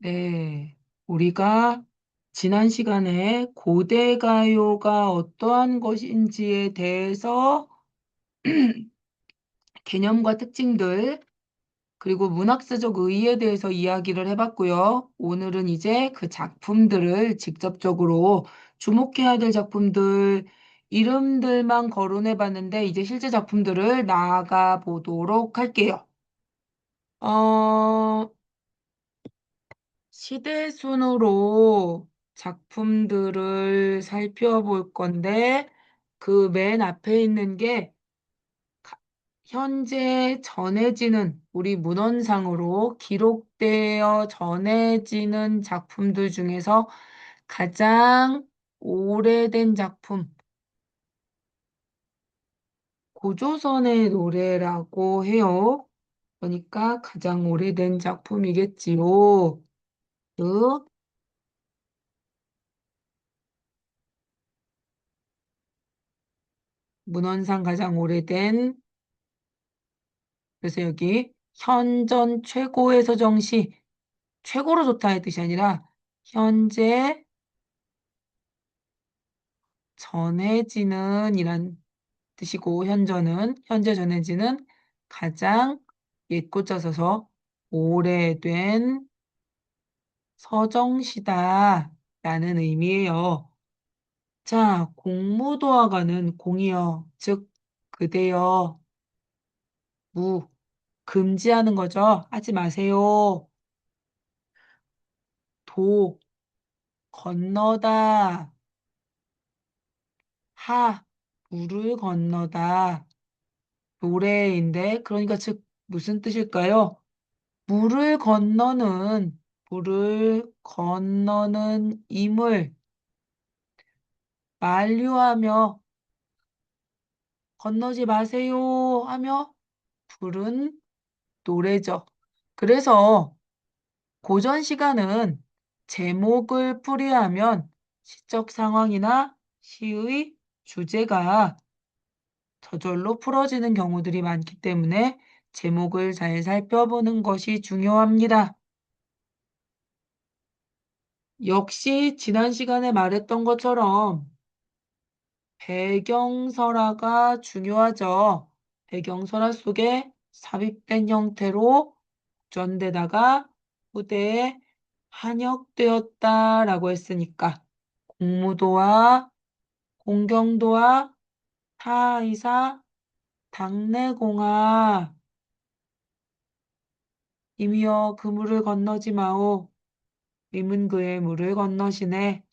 네, 우리가 지난 시간에 고대 가요가 어떠한 것인지에 대해서 개념과 특징들, 그리고 문학사적 의의에 대해서 이야기를 해봤고요. 오늘은 이제 그 작품들을 직접적으로 주목해야 될 작품들, 이름들만 거론해봤는데 이제 실제 작품들을 나아가 보도록 할게요. 어, 시대 순으로 작품들을 살펴볼 건데, 그 맨 앞에 있는 게 가- 현재 전해지는 우리 문헌상으로 기록되어 전해지는 작품들 중에서 가장 오래된 작품, 고조선의 노래라고 해요. 그러니까 가장 오래된 작품이겠지요. 그 문헌상 가장 오래된, 그래서 여기 현전 최고의 서정시, 최고로 좋다의 뜻이 아니라 현재 전해지는 이란 뜻이고, 현저는 현재 전해지는 가장 옛고자 써서 오래된 서정시다라는 의미예요. 자, 공무도화가는 공이여, 즉 그대여, 무, 금지하는 거죠. 하지 마세요. 도, 건너다. 하, 물을 건너다. 노래인데, 그러니까 즉 무슨 뜻일까요? 물을 건너는 임을 만류하며 건너지 마세요 하며 부른 노래죠. 그래서 고전 시가는 제목을 풀이하면 시적 상황이나 시의 주제가 저절로 풀어지는 경우들이 많기 때문에 제목을 잘 살펴보는 것이 중요합니다. 역시 지난 시간에 말했던 것처럼 배경설화가 중요하죠. 배경설화 속에 삽입된 형태로 전되다가 후대에 한역되었다라고 했으니까 공무도와 공경도와 타이사 당내공하 이미여 그 물을 건너지 마오. 님은 그의 물을 건너시네.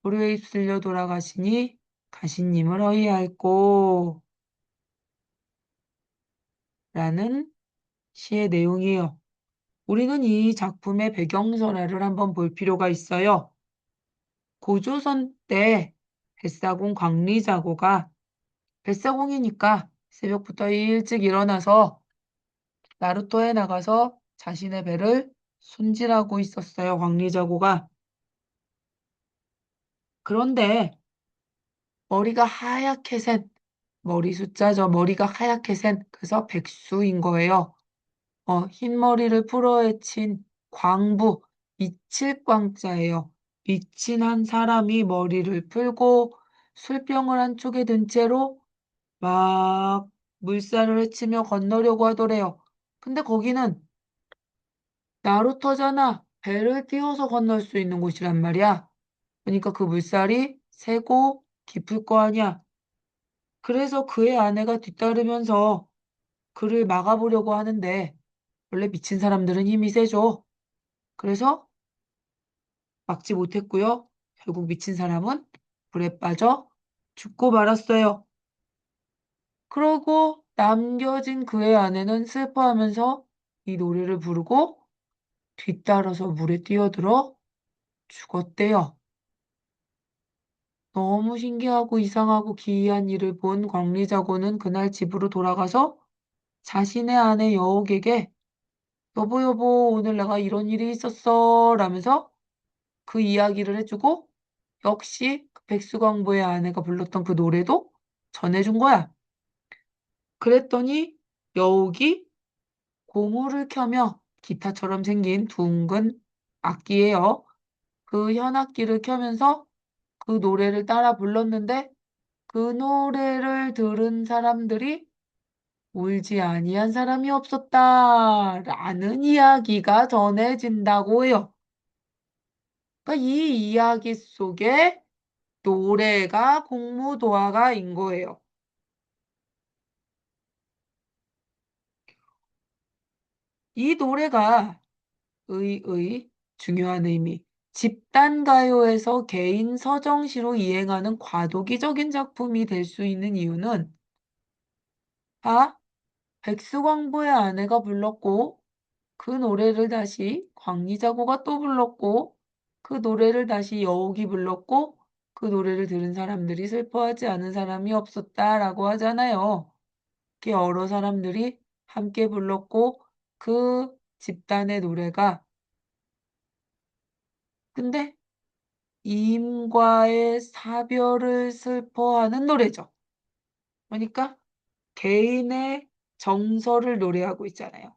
불에 휩쓸려 돌아가시니 가시님을 어이할꼬. 라는 시의 내용이에요. 우리는 이 작품의 배경설화를 한번 볼 필요가 있어요. 고조선 때 뱃사공 광리자고가 뱃사공이니까 새벽부터 일찍 일어나서 나루터에 나가서 자신의 배를 손질하고 있었어요. 광리자고가. 그런데 머리가 하얗게 샌, 머리 숫자죠. 머리가 하얗게 샌, 그래서 백수인 거예요. 흰 머리를 풀어헤친 광부, 미칠 광자예요. 미친 한 사람이 머리를 풀고 술병을 한쪽에 든 채로 막 물살을 헤치며 건너려고 하더래요. 근데 거기는 나루터잖아. 배를 띄워서 건널 수 있는 곳이란 말이야. 그러니까 그 물살이 세고 깊을 거 아니야. 그래서 그의 아내가 뒤따르면서 그를 막아보려고 하는데 원래 미친 사람들은 힘이 세죠. 그래서 막지 못했고요. 결국 미친 사람은 불에 빠져 죽고 말았어요. 그러고 남겨진 그의 아내는 슬퍼하면서 이 노래를 부르고 뒤따라서 물에 뛰어들어 죽었대요. 너무 신기하고 이상하고 기이한 일을 본 광리자고는 그날 집으로 돌아가서 자신의 아내 여옥에게 여보 여보 오늘 내가 이런 일이 있었어 라면서 그 이야기를 해주고 역시 그 백수광부의 아내가 불렀던 그 노래도 전해준 거야. 그랬더니 여옥이 고무를 켜며 기타처럼 생긴 둥근 악기예요. 그 현악기를 켜면서 그 노래를 따라 불렀는데 그 노래를 들은 사람들이 "울지 아니한 사람이 없었다."라는 이야기가 전해진다고 해요. 그러니까 이 이야기 속에 노래가 공무도화가인 거예요. 이 노래가 중요한 의미, 집단 가요에서 개인 서정시로 이행하는 과도기적인 작품이 될 수 있는 이유는 아, 백수광부의 아내가 불렀고 그 노래를 다시 광리자고가 또 불렀고 그 노래를 다시 여옥이 불렀고 그 노래를 들은 사람들이 슬퍼하지 않은 사람이 없었다라고 하잖아요. 이렇게 여러 사람들이 함께 불렀고 그 집단의 노래가 근데 이임과의 사별을 슬퍼하는 노래죠. 그러니까 개인의 정서를 노래하고 있잖아요.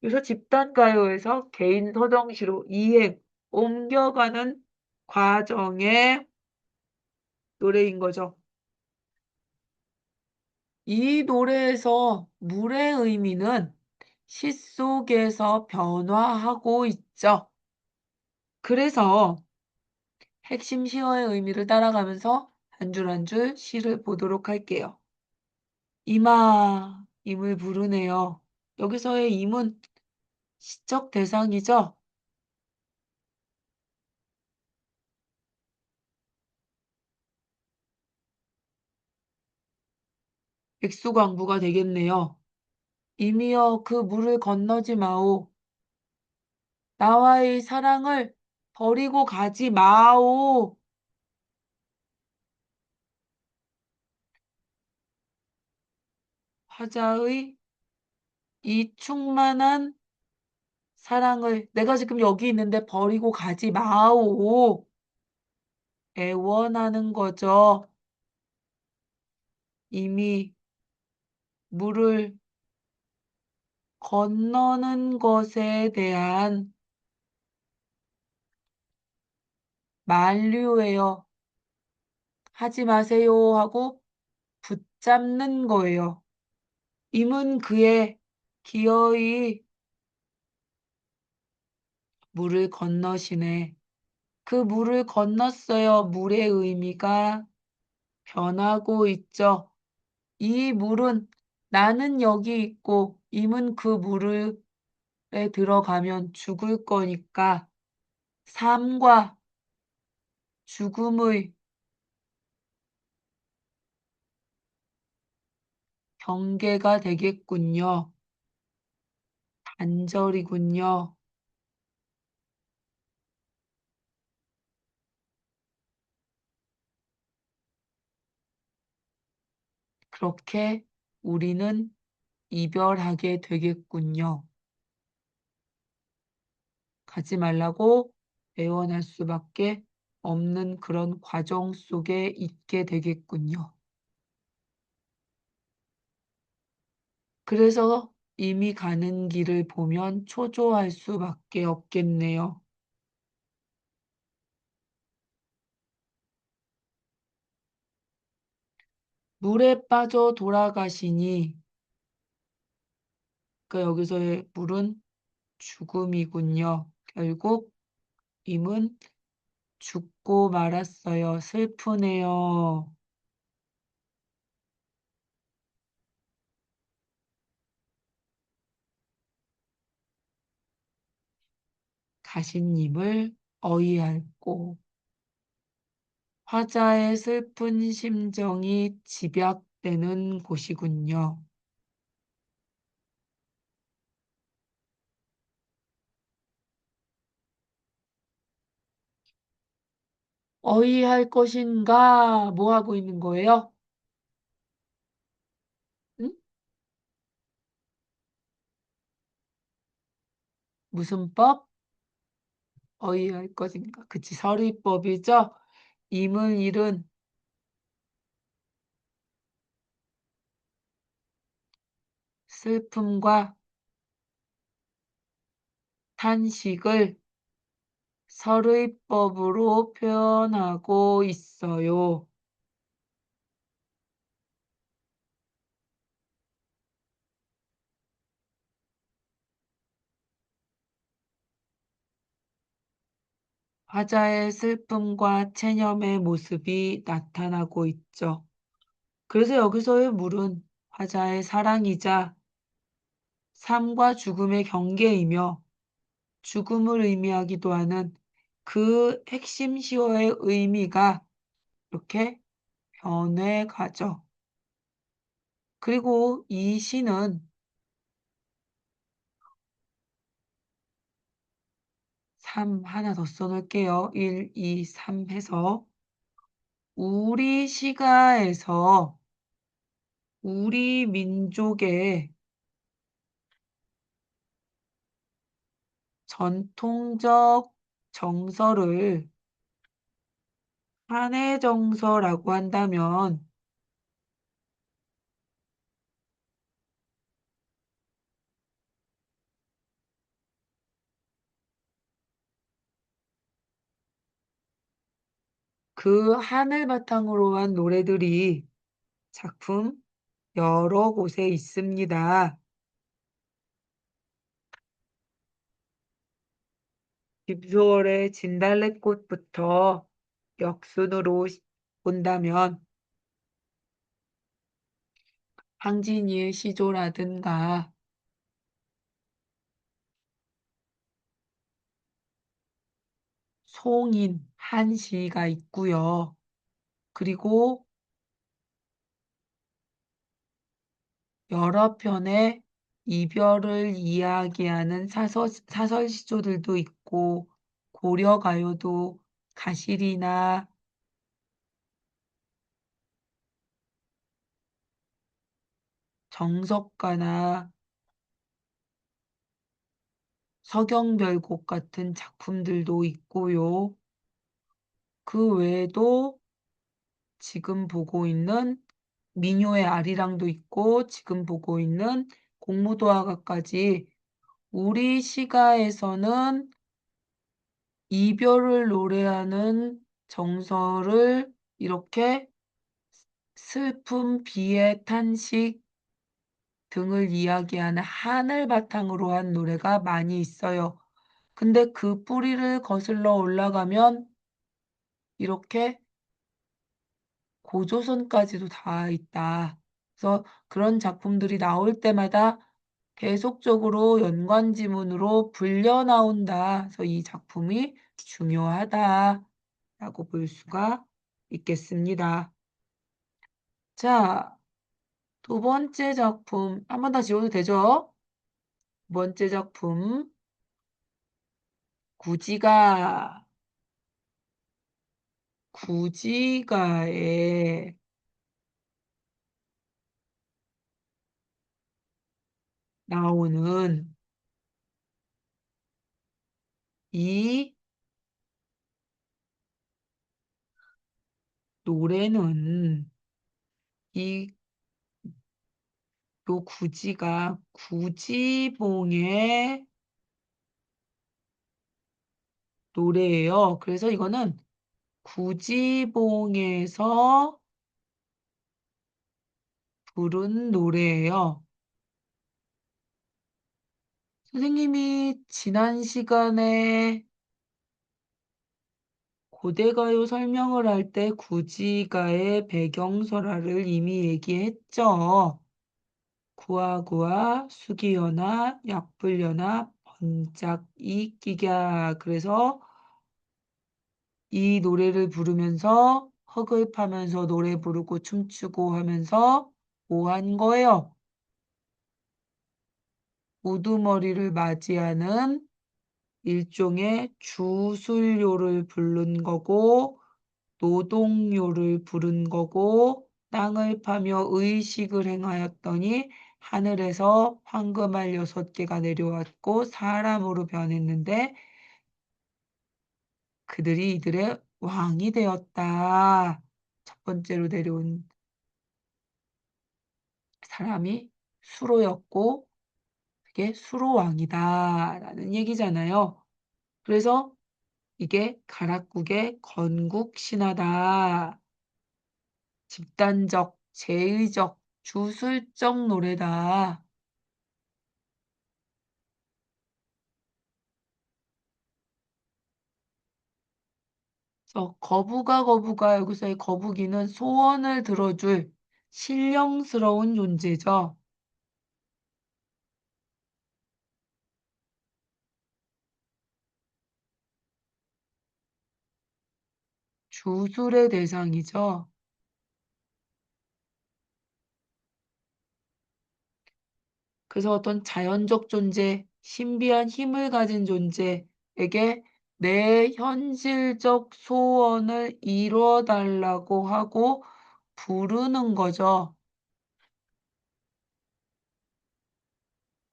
그래서 집단 가요에서 개인 서정시로 옮겨가는 과정의 노래인 거죠. 이 노래에서 물의 의미는 시 속에서 변화하고 있죠. 그래서 핵심 시어의 의미를 따라가면서 한 줄 한 줄 시를 보도록 할게요. 임아, 임을 부르네요. 여기서의 임은 시적 대상이죠. 백수광부가 되겠네요. 임이여 그 물을 건너지 마오. 나와의 사랑을 버리고 가지 마오. 화자의 이 충만한 사랑을 내가 지금 여기 있는데 버리고 가지 마오. 애원하는 거죠. 이미 물을 건너는 것에 대한 만류예요. 하지 마세요 하고 붙잡는 거예요. 임은 그의 기어이 물을 건너시네. 그 물을 건넜어요. 물의 의미가 변하고 있죠. 이 물은 나는 여기 있고 임은 그 물에 들어가면 죽을 거니까 삶과 죽음의 경계가 되겠군요. 단절이군요. 그렇게 우리는 이별하게 되겠군요. 가지 말라고 애원할 수밖에 없는 그런 과정 속에 있게 되겠군요. 그래서 이미 가는 길을 보면 초조할 수밖에 없겠네요. 물에 빠져 돌아가시니 그러니까 여기서의 물은 죽음이군요. 결국 임은 죽고 말았어요. 슬프네요. 가신 임을 어이할고 화자의 슬픈 심정이 집약되는 곳이군요. 어이할 것인가? 뭐 하고 있는 거예요? 응? 무슨 법? 어이할 것인가? 그치, 서리법이죠? 임을 잃은 슬픔과 탄식을 설의법으로 표현하고 있어요. 화자의 슬픔과 체념의 모습이 나타나고 있죠. 그래서 여기서의 물은 화자의 사랑이자 삶과 죽음의 경계이며 죽음을 의미하기도 하는 그 핵심 시어의 의미가 이렇게 변해가죠. 그리고 이 시는 3 하나 더 써놓을게요. 1, 2, 3 해서 우리 시가에서 우리 민족의 전통적 정서를 한해 정서라고 한다면 그 한을 바탕으로 한 노래들이 작품 여러 곳에 있습니다. 김소월의 진달래꽃부터 역순으로 본다면 황진이의 시조라든가 송인, 한시가 있고요. 그리고 여러 편의 이별을 이야기하는 사설 시조들도 있고 고려가요도 가실이나 정석가나 서경별곡 같은 작품들도 있고요. 그 외에도 지금 보고 있는 민요의 아리랑도 있고 지금 보고 있는 공무도화가까지 우리 시가에서는 이별을 노래하는 정서를 이렇게 슬픔, 비애, 탄식 등을 이야기하는 한을 바탕으로 한 노래가 많이 있어요. 근데 그 뿌리를 거슬러 올라가면 이렇게 고조선까지도 다 있다. 그래서 그런 작품들이 나올 때마다 계속적으로 연관지문으로 불려 나온다. 그래서 이 작품이 중요하다라고 볼 수가 있겠습니다. 자, 두 번째 작품 한 번 더 지워도 되죠? 두 번째 작품 구지가 구지가에 나오는 이 노래는 이 요 구지가 구지봉의 노래예요. 그래서 이거는 구지봉에서 부른 노래예요. 선생님이 지난 시간에 고대가요 설명을 할 때 구지가의 배경설화를 이미 얘기했죠. 구하구하, 수기연화, 약불연화, 번짝이 끼랴. 그래서 이 노래를 부르면서 흙을 파면서 노래 부르고 춤추고 하면서 뭐 한 거예요? 우두머리를 맞이하는 일종의 주술요를 부른 거고 노동요를 부른 거고 땅을 파며 의식을 행하였더니 하늘에서 황금알 6개가 내려왔고 사람으로 변했는데 그들이 이들의 왕이 되었다. 첫 번째로 내려온 사람이 수로였고 이게 수로왕이다라는 얘기잖아요. 그래서 이게 가락국의 건국 신화다. 집단적, 제의적, 주술적 노래다. 그래서 거부가 여기서의 거북이는 소원을 들어줄 신령스러운 존재죠. 주술의 대상이죠. 그래서 어떤 자연적 존재, 신비한 힘을 가진 존재에게 내 현실적 소원을 이루어 달라고 하고 부르는 거죠.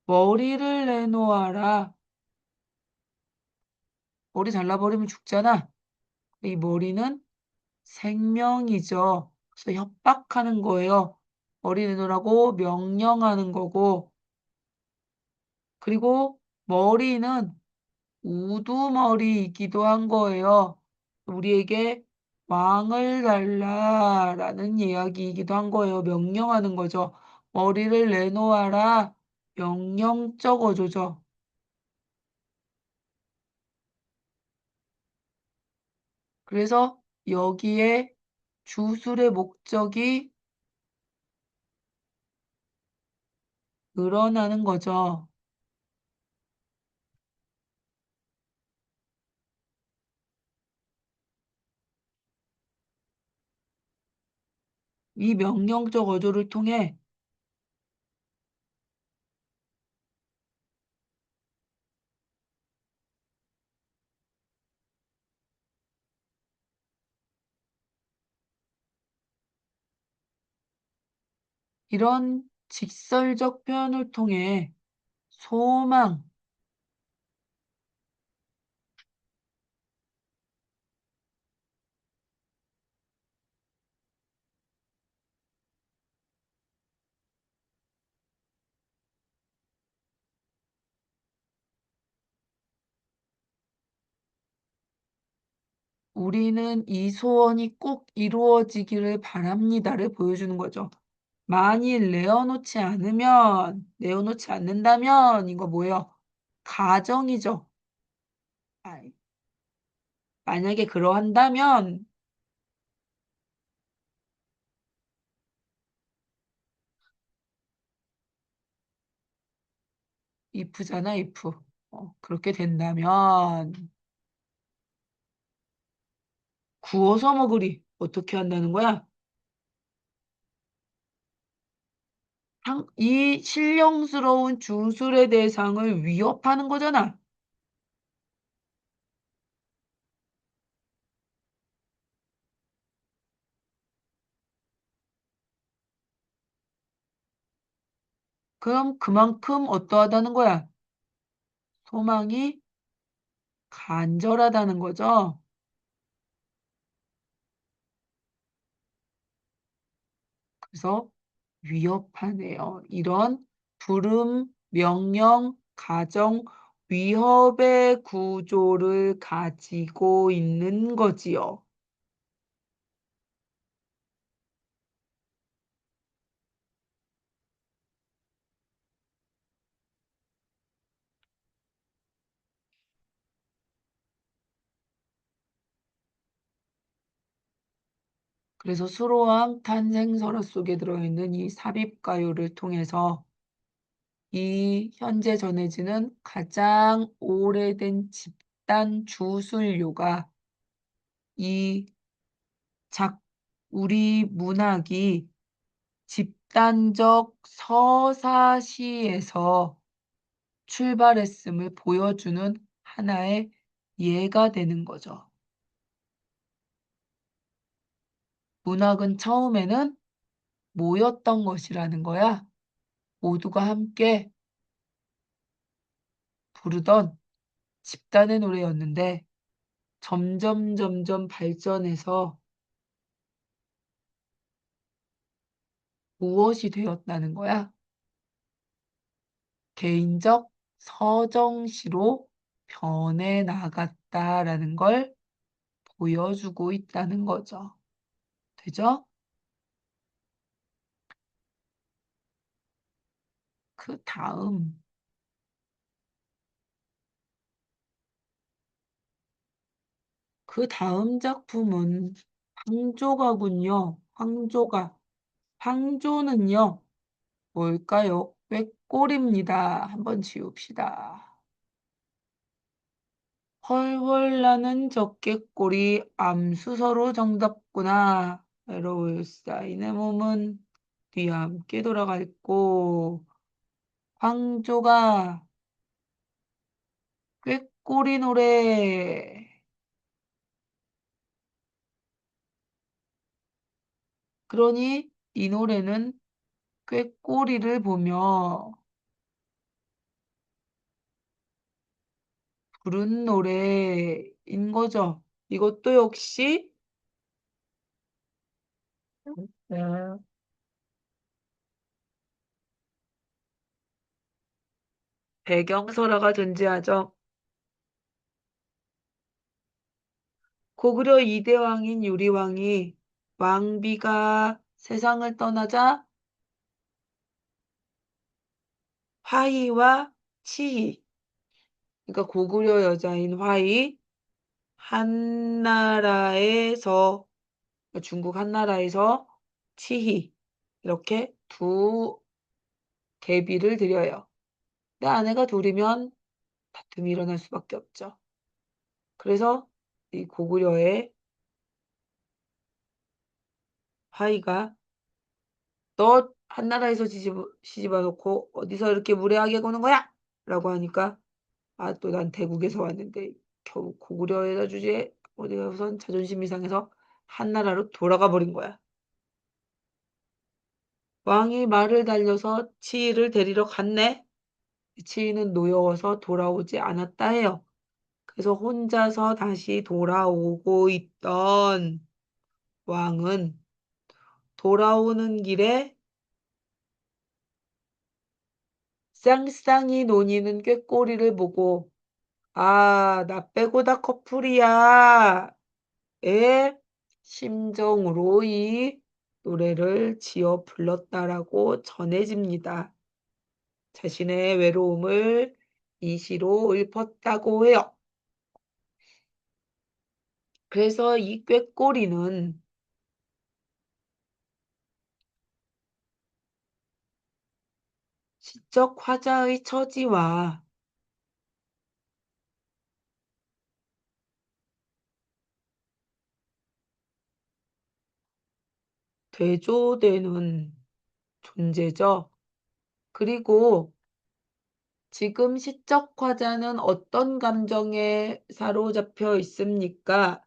머리를 내놓아라. 머리 잘라버리면 죽잖아. 이 머리는 생명이죠. 그래서 협박하는 거예요. 머리 내놓으라고 명령하는 거고, 그리고 머리는 우두머리이기도 한 거예요. 우리에게 왕을 달라라는 이야기이기도 한 거예요. 명령하는 거죠. 머리를 내놓아라. 명령적 어조죠. 그래서 여기에 주술의 목적이 늘어나는 거죠. 이 명령적 어조를 통해 이런 직설적 표현을 통해 소망, 우리는 이 소원이 꼭 이루어지기를 바랍니다를 보여주는 거죠. 만일 내어놓지 않는다면, 이거 뭐예요? 가정이죠. 아, 만약에 그러한다면, if잖아, if. 그렇게 된다면, 구워서 먹으리. 어떻게 한다는 거야? 이 신령스러운 주술의 대상을 위협하는 거잖아. 그럼 그만큼 어떠하다는 거야? 소망이 간절하다는 거죠. 그래서 위협하네요. 이런 부름, 명령, 가정, 위협의 구조를 가지고 있는 거지요. 그래서 수로왕 탄생설화 속에 들어있는 이 삽입가요를 통해서 이 현재 전해지는 가장 오래된 집단 주술료가 이 우리 문학이 집단적 서사시에서 출발했음을 보여주는 하나의 예가 되는 거죠. 문학은 처음에는 모였던 것이라는 거야. 모두가 함께 부르던 집단의 노래였는데 점점 발전해서 무엇이 되었다는 거야? 개인적 서정시로 변해 나갔다라는 걸 보여주고 있다는 거죠. 되죠? 그 다음 작품은 황조가군요. 황조가. 황조는요, 뭘까요? 꾀꼬리입니다. 한번 지웁시다. 헐헐 나는 적개꼬리 암수서로 정답구나. 외로울 쌓인의 몸은 뒤함께 돌아갈고 황조가 꾀꼬리 노래. 그러니 이 노래는 꾀꼬리를 보며 부른 노래인 거죠. 이것도 역시 네. 배경설화가 존재하죠. 고구려 2대 왕인 유리왕이 왕비가 세상을 떠나자 화희와 치희, 그러니까 고구려 여자인 화희, 한나라에서, 중국 한나라에서 치희, 이렇게 두 계비를 드려요. 내 아내가 둘이면 다툼이 일어날 수밖에 없죠. 그래서 이 고구려의 화희가 너 한나라에서 시집와 놓고 어디서 이렇게 무례하게 구는 거야? 라고 하니까 아, 또 난 대국에서 왔는데 겨우 고구려에다 주제 어디 가선 자존심이 상해서 한나라로 돌아가 버린 거야. 왕이 말을 달려서 치희를 데리러 갔네. 치희는 노여워서 돌아오지 않았다 해요. 그래서 혼자서 다시 돌아오고 있던 왕은 돌아오는 길에 쌍쌍이 논이는 꾀꼬리를 보고 아, 나 빼고 다 커플이야. 의 심정으로 이 노래를 지어 불렀다라고 전해집니다. 자신의 외로움을 이 시로 읊었다고 해요. 그래서 이 꾀꼬리는 시적 화자의 처지와 대조되는 존재죠. 그리고 지금 시적 화자는 어떤 감정에 사로잡혀 있습니까?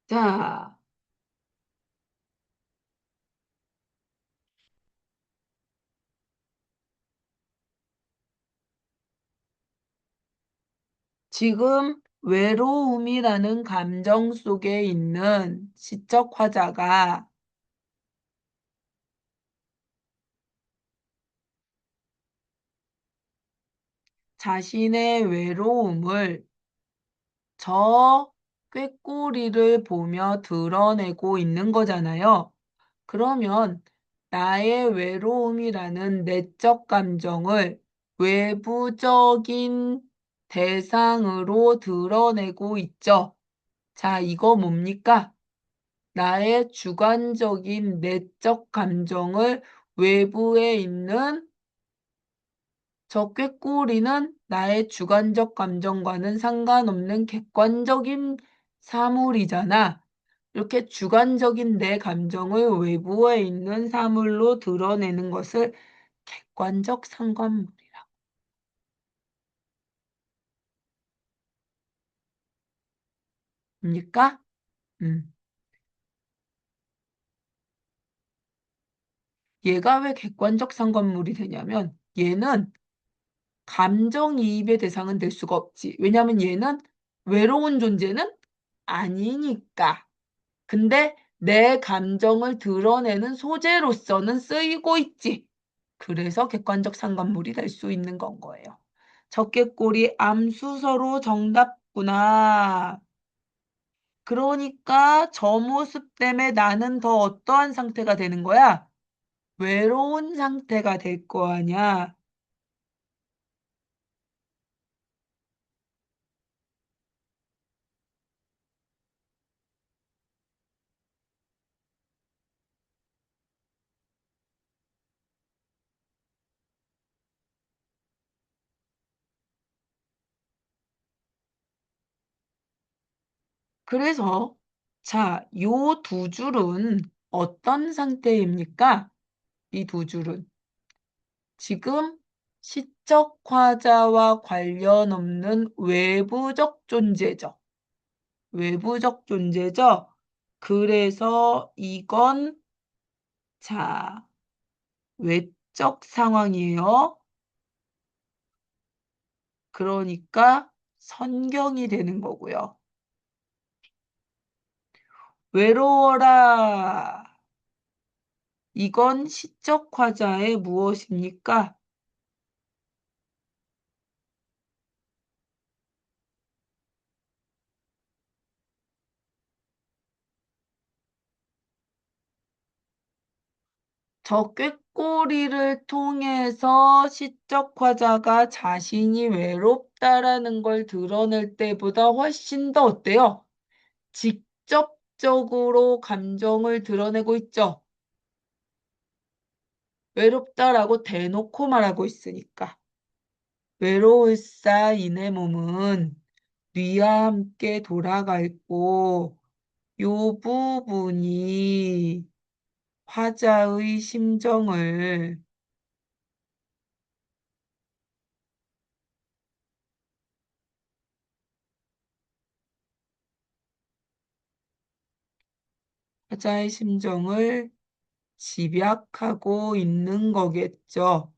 자, 지금 외로움이라는 감정 속에 있는 시적 화자가 자신의 외로움을 저 꾀꼬리를 보며 드러내고 있는 거잖아요. 그러면 나의 외로움이라는 내적 감정을 외부적인 대상으로 드러내고 있죠. 자, 이거 뭡니까? 나의 주관적인 내적 감정을 외부에 있는 저 꾀꼬리는 나의 주관적 감정과는 상관없는 객관적인 사물이잖아. 이렇게 주관적인 내 감정을 외부에 있는 사물로 드러내는 것을 객관적 상관물이라고 합니까? 음. 얘가 왜 객관적 상관물이 되냐면 얘는 감정이입의 대상은 될 수가 없지. 왜냐하면 얘는 외로운 존재는 아니니까. 근데 내 감정을 드러내는 소재로서는 쓰이고 있지. 그래서 객관적 상관물이 될 수 있는 건 거예요. 적개꼬리 암수서로 정답구나. 그러니까 저 모습 때문에 나는 더 어떠한 상태가 되는 거야? 외로운 상태가 될 거 아니야. 그래서 자, 요 두 줄은 어떤 상태입니까? 이 두 줄은 지금 시적 화자와 관련 없는 외부적 존재죠. 외부적 존재죠. 그래서 이건 자, 외적 상황이에요. 그러니까 선경이 되는 거고요. 외로워라. 이건 시적 화자의 무엇입니까? 저 꾀꼬리를 통해서 시적 화자가 자신이 외롭다라는 걸 드러낼 때보다 훨씬 더 어때요? 직접적으로 감정을 드러내고 있죠. 외롭다라고 대놓고 말하고 있으니까. 외로울사 이내 몸은 뉘와 함께 돌아갈고 요 부분이 화자의 심정을 화자의 심정을 집약하고 있는 거겠죠.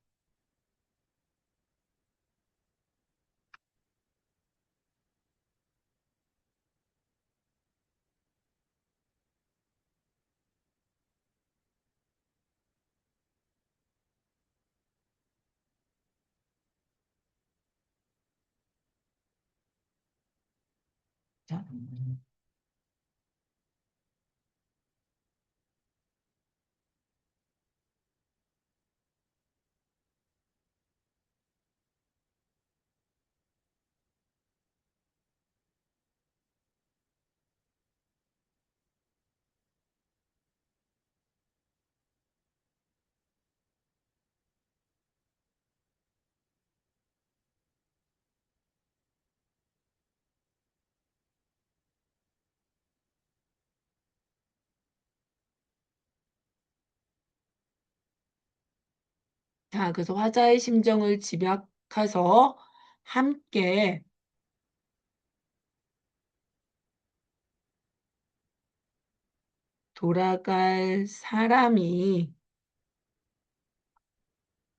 자, 자, 그래서 화자의 심정을 집약해서 함께 돌아갈 사람이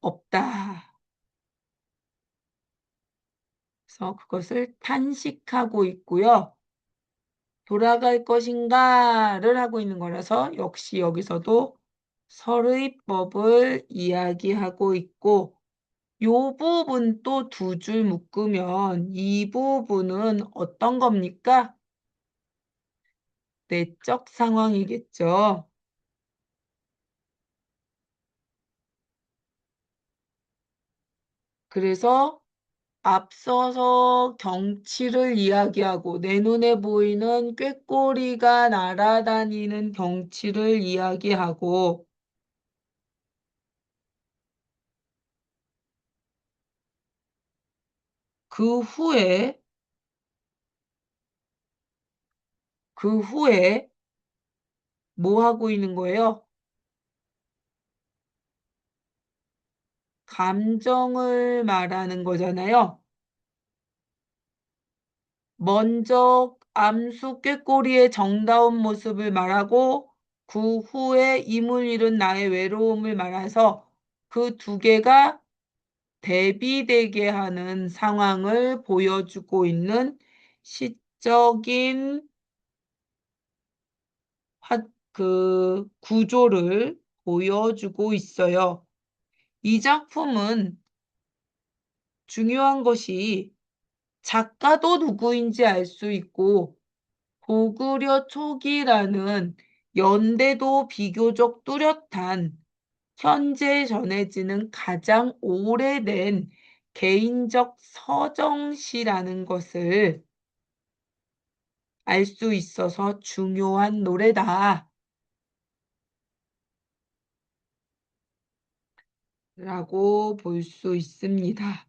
없다. 그래서 그것을 탄식하고 있고요. 돌아갈 것인가를 하고 있는 거라서 역시 여기서도 설의법을 이야기하고 있고 요 부분 또 두 줄 묶으면 이 부분은 어떤 겁니까? 내적 상황이겠죠. 그래서 앞서서 경치를 이야기하고 내 눈에 보이는 꾀꼬리가 날아다니는 경치를 이야기하고 그 후에 그 후에 뭐 하고 있는 거예요? 감정을 말하는 거잖아요. 먼저 암수 꾀꼬리의 정다운 모습을 말하고 그 후에 이물 잃은 나의 외로움을 말해서 그 두 개가 대비되게 하는 상황을 보여주고 있는 시적인 구조를 보여주고 있어요. 이 작품은 중요한 것이 작가도 누구인지 알 수 있고 고구려 초기라는 연대도 비교적 뚜렷한 현재 전해지는 가장 오래된 개인적 서정시라는 것을 알 수 있어서 중요한 노래다 라고 볼 수 있습니다.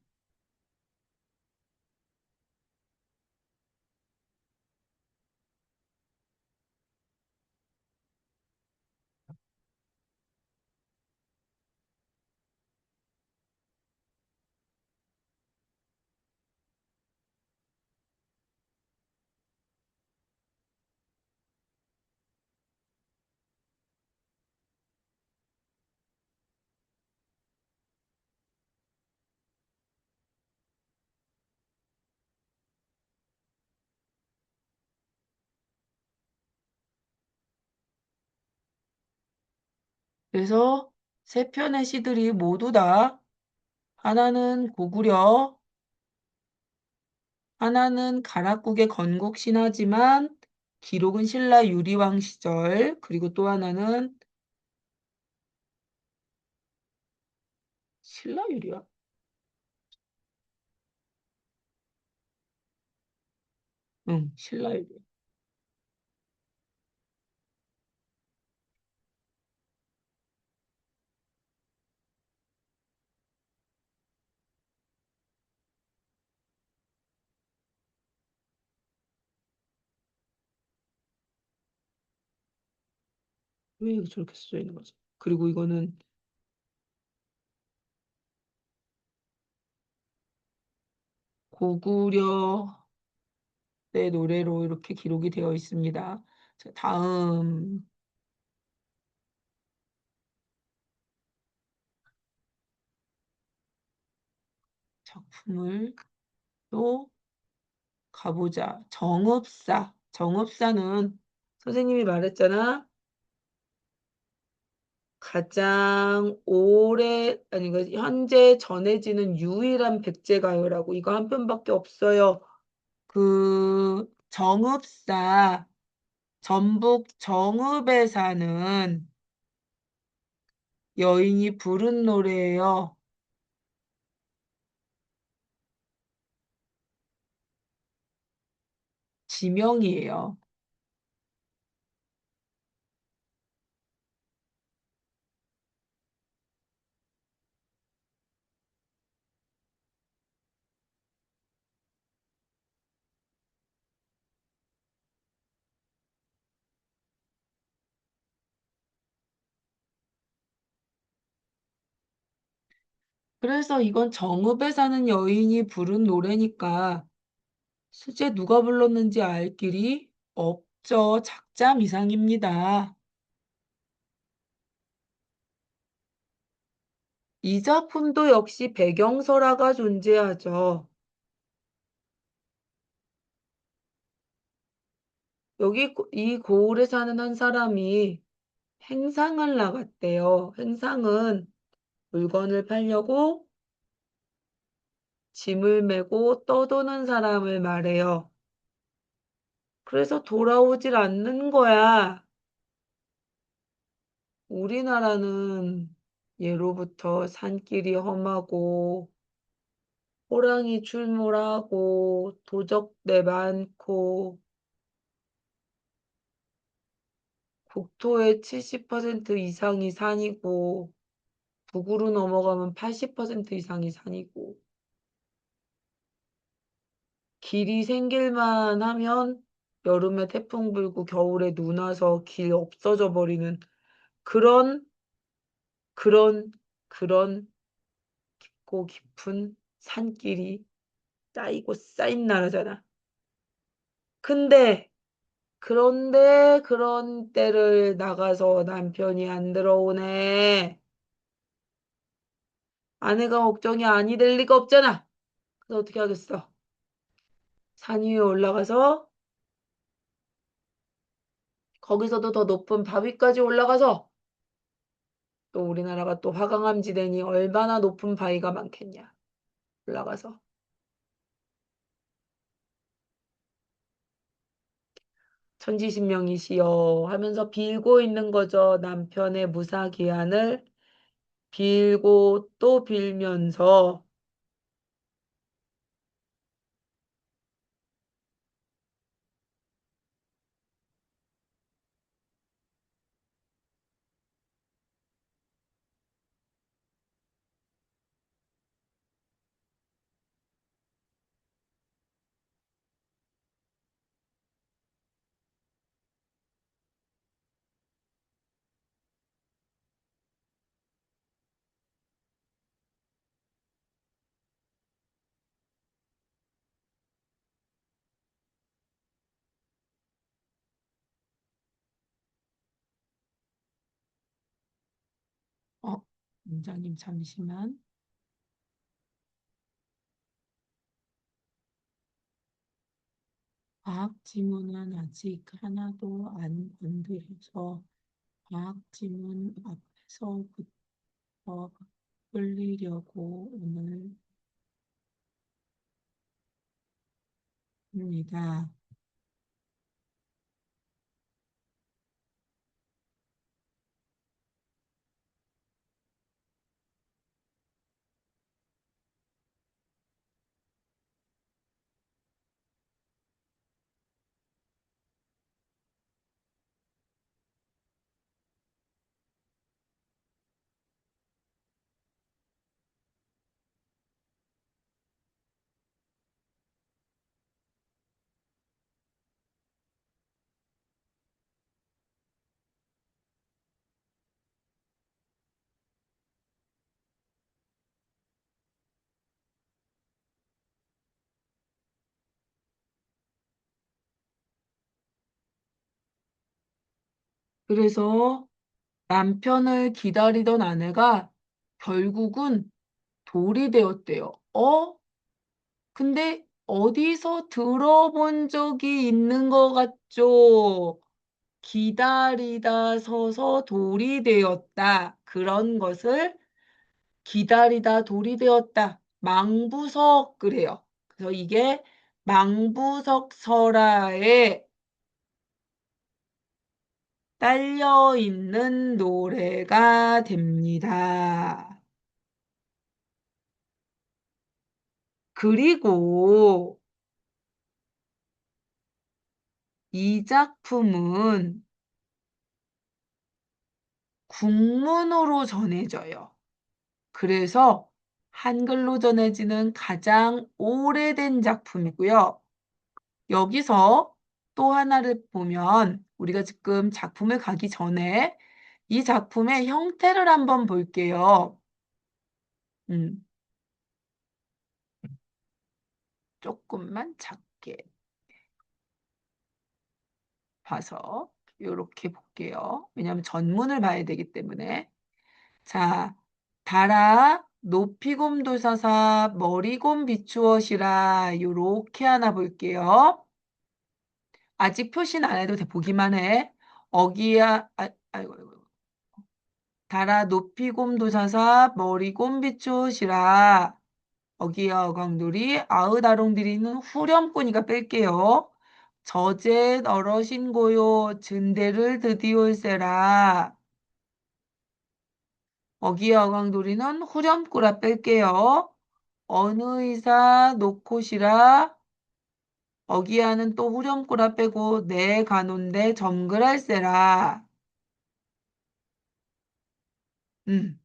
그래서 세 편의 시들이 모두 다 하나는 고구려, 하나는 가락국의 건국 신화지만 기록은 신라 유리왕 시절, 그리고 또 하나는 신라 유리왕? 응, 신라 유리왕. 왜 이거 저렇게 써져 있는 거지? 그리고 이거는 고구려 때 노래로 이렇게 기록이 되어 있습니다. 자, 다음 작품을 또 가보자. 정읍사. 정읍사는 선생님이 말했잖아. 가장 아니, 현재 전해지는 유일한 백제가요라고. 이거 한 편밖에 없어요. 정읍사, 전북 정읍에 사는 여인이 부른 노래예요. 지명이에요. 그래서 이건 정읍에 사는 여인이 부른 노래니까 실제 누가 불렀는지 알 길이 없죠. 작자 미상입니다. 이 작품도 역시 배경설화가 존재하죠. 여기 이 고을에 사는 한 사람이 행상을 나갔대요. 행상은 물건을 팔려고 짐을 메고 떠도는 사람을 말해요. 그래서 돌아오질 않는 거야. 우리나라는 예로부터 산길이 험하고 호랑이 출몰하고 도적대 많고 국토의 70% 이상이 산이고 북으로 넘어가면 80% 이상이 산이고 길이 생길만 하면 여름에 태풍 불고 겨울에 눈 와서 길 없어져 버리는 그런, 그런, 그런 깊고 깊은 산길이 쌓이고 쌓인 나라잖아. 근데 그런데 그런 때를 나가서 남편이 안 들어오네. 아내가 걱정이 아니 될 리가 없잖아. 그래서 어떻게 하겠어? 산 위에 올라가서 거기서도 더 높은 바위까지 올라가서 또 우리나라가 또 화강암지대니 얼마나 높은 바위가 많겠냐. 올라가서 천지신명이시여 하면서 빌고 있는 거죠. 남편의 무사기한을 빌고 또 빌면서 어, 원장님 잠시만. 과학 지문은 아직 하나도 안 건드려서 과학 지문 앞에서부터 끌리려고 오늘 합니다. 그래서 남편을 기다리던 아내가 결국은 돌이 되었대요. 근데 어디서 들어본 적이 있는 것 같죠? 기다리다 서서 돌이 되었다. 그런 것을 기다리다 돌이 되었다. 망부석 그래요. 그래서 이게 망부석설화에 딸려 있는 노래가 됩니다. 그리고 이 작품은 국문으로 전해져요. 그래서 한글로 전해지는 가장 오래된 작품이고요. 여기서 또 하나를 보면 우리가 지금 작품을 가기 전에 이 작품의 형태를 한번 볼게요. 음, 조금만 작게 봐서 이렇게 볼게요. 왜냐하면 전문을 봐야 되기 때문에. 자, 달아 높이곰 도사사 머리곰 비추엇이라 요렇게 하나 볼게요. 아직 표시는 안 해도 돼. 보기만 해. 어기야 아이고 아이고. 달아 높이곰 도사사 머리곰 비추엇이라 어기야 어강돌이 아으다롱들이는 후렴구니까 뺄게요. 저제 어러신 고요 증대를 드디올세라 어기야 어강돌이는 후렴구라 뺄게요. 어느 이사 놓고시라 어기야는 또 후렴구라 빼고 내 가논데 점글할세라. 음.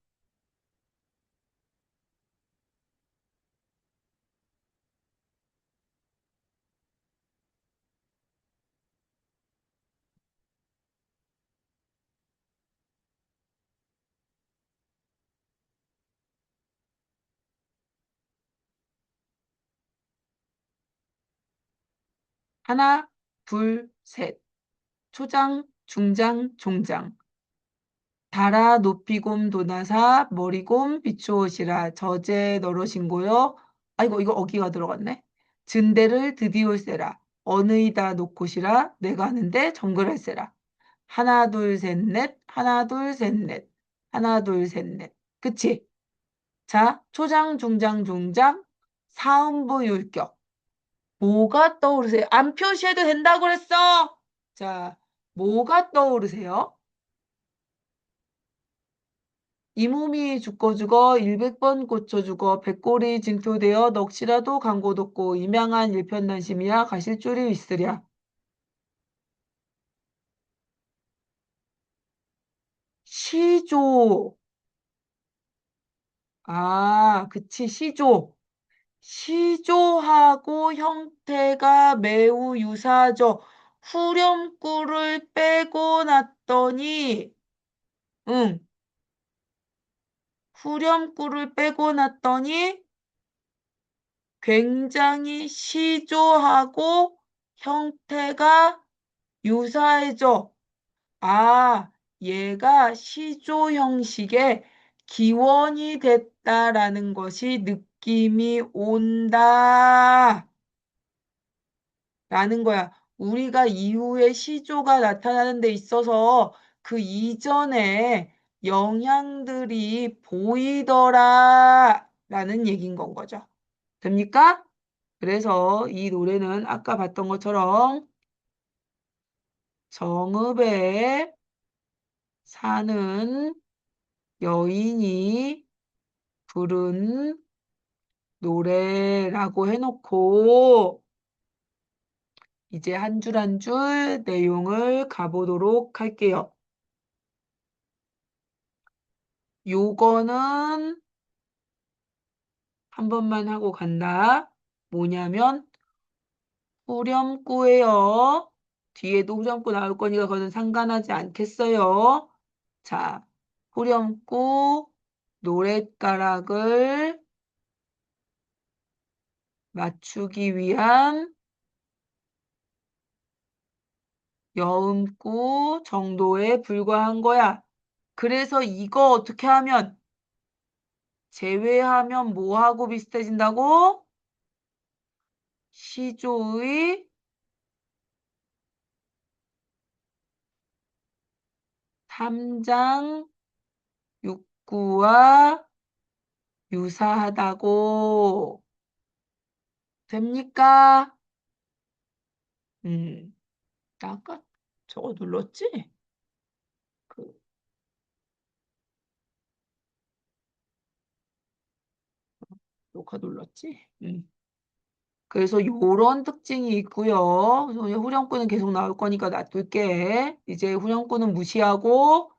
하나, 둘, 셋. 초장, 중장, 종장. 달아 높이곰 도나사 머리곰 비추옷이라 저제 너러신고요. 아이고 이거 어기가 들어갔네. 증대를 드디올세라. 어느이다 놓고시라. 내가 하는데 정글할세라. 하나 둘 셋 넷. 하나 둘 셋 넷. 하나 둘 셋 넷. 그치? 자, 초장 중장 종장 사음부 율격. 뭐가 떠오르세요? 안 표시해도 된다고 그랬어. 자, 뭐가 떠오르세요? 이 몸이 죽고 죽어 일백 번 고쳐 죽어 백골이 징표되어 넋이라도 강고돋고 임양한 일편단심이야 가실 줄이 있으랴. 시조. 아, 그치, 시조. 시조하고 형태가 매우 유사하죠. 후렴구를 빼고 났더니, 응, 후렴구를 빼고 났더니 굉장히 시조하고 형태가 유사해져. 아, 얘가 시조 형식의 기원이 됐다라는 것이 느낌이 온다. 라는 거야. 우리가 이후에 시조가 나타나는 데 있어서 그 이전에 영향들이 보이더라. 라는 얘기인 건 거죠. 됩니까? 그래서 이 노래는 아까 봤던 것처럼 정읍에 사는 여인이 부른 노래라고 해놓고 이제 한 줄 한 줄 내용을 가보도록 할게요. 요거는 한 번만 하고 간다. 뭐냐면 후렴구예요. 뒤에도 후렴구 나올 거니까 그거는 상관하지 않겠어요. 자, 후렴구 노랫가락을 맞추기 위한 여음구 정도에 불과한 거야. 그래서 이거 어떻게 하면 제외하면 뭐하고 비슷해진다고? 시조의 3장 6구와 유사하다고. 됩니까? 나 아까 저거 눌렀지? 그 녹화 눌렀지? 그래서 요런 특징이 있고요. 그래서 후렴구는 계속 나올 거니까 놔둘게. 이제 후렴구는 무시하고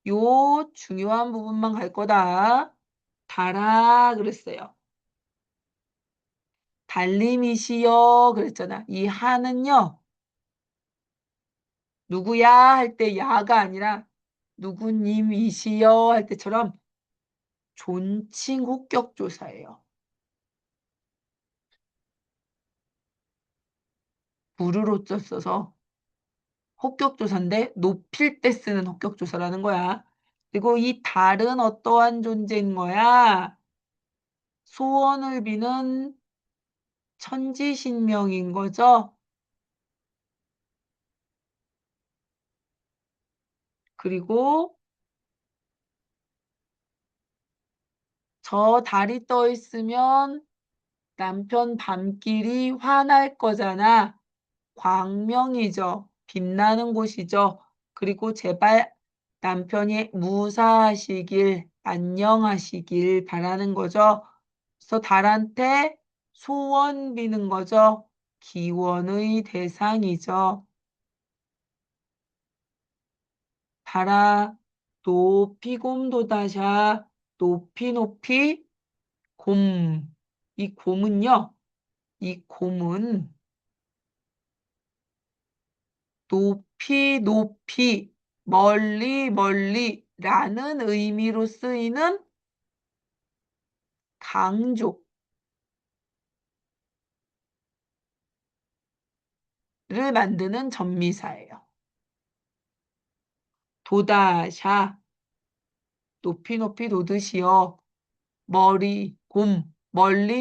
요 중요한 부분만 갈 거다. 달아 그랬어요. 달님이시여 그랬잖아. 이 하는요. 누구야 할 때 야가 아니라 누구님이시여 할 때처럼 존칭 호격조사예요. 부르로써 써서 호격조사인데 높일 때 쓰는 호격조사라는 거야. 그리고 이 달은 어떠한 존재인 거야? 소원을 비는 천지신명인 거죠. 그리고 저 달이 떠 있으면 남편 밤길이 환할 거잖아. 광명이죠. 빛나는 곳이죠. 그리고 제발 남편이 무사하시길, 안녕하시길 바라는 거죠. 그래서 달한테 소원 비는 거죠. 기원의 대상이죠. 달아 높이 곰도다샤 높이 높이 곰. 이 곰은요. 이 곰은 높이 높이 멀리 멀리라는 의미로 쓰이는 강조. 만드는 전미사예요. 도다샤, 높이 높이 돋으시어 멀리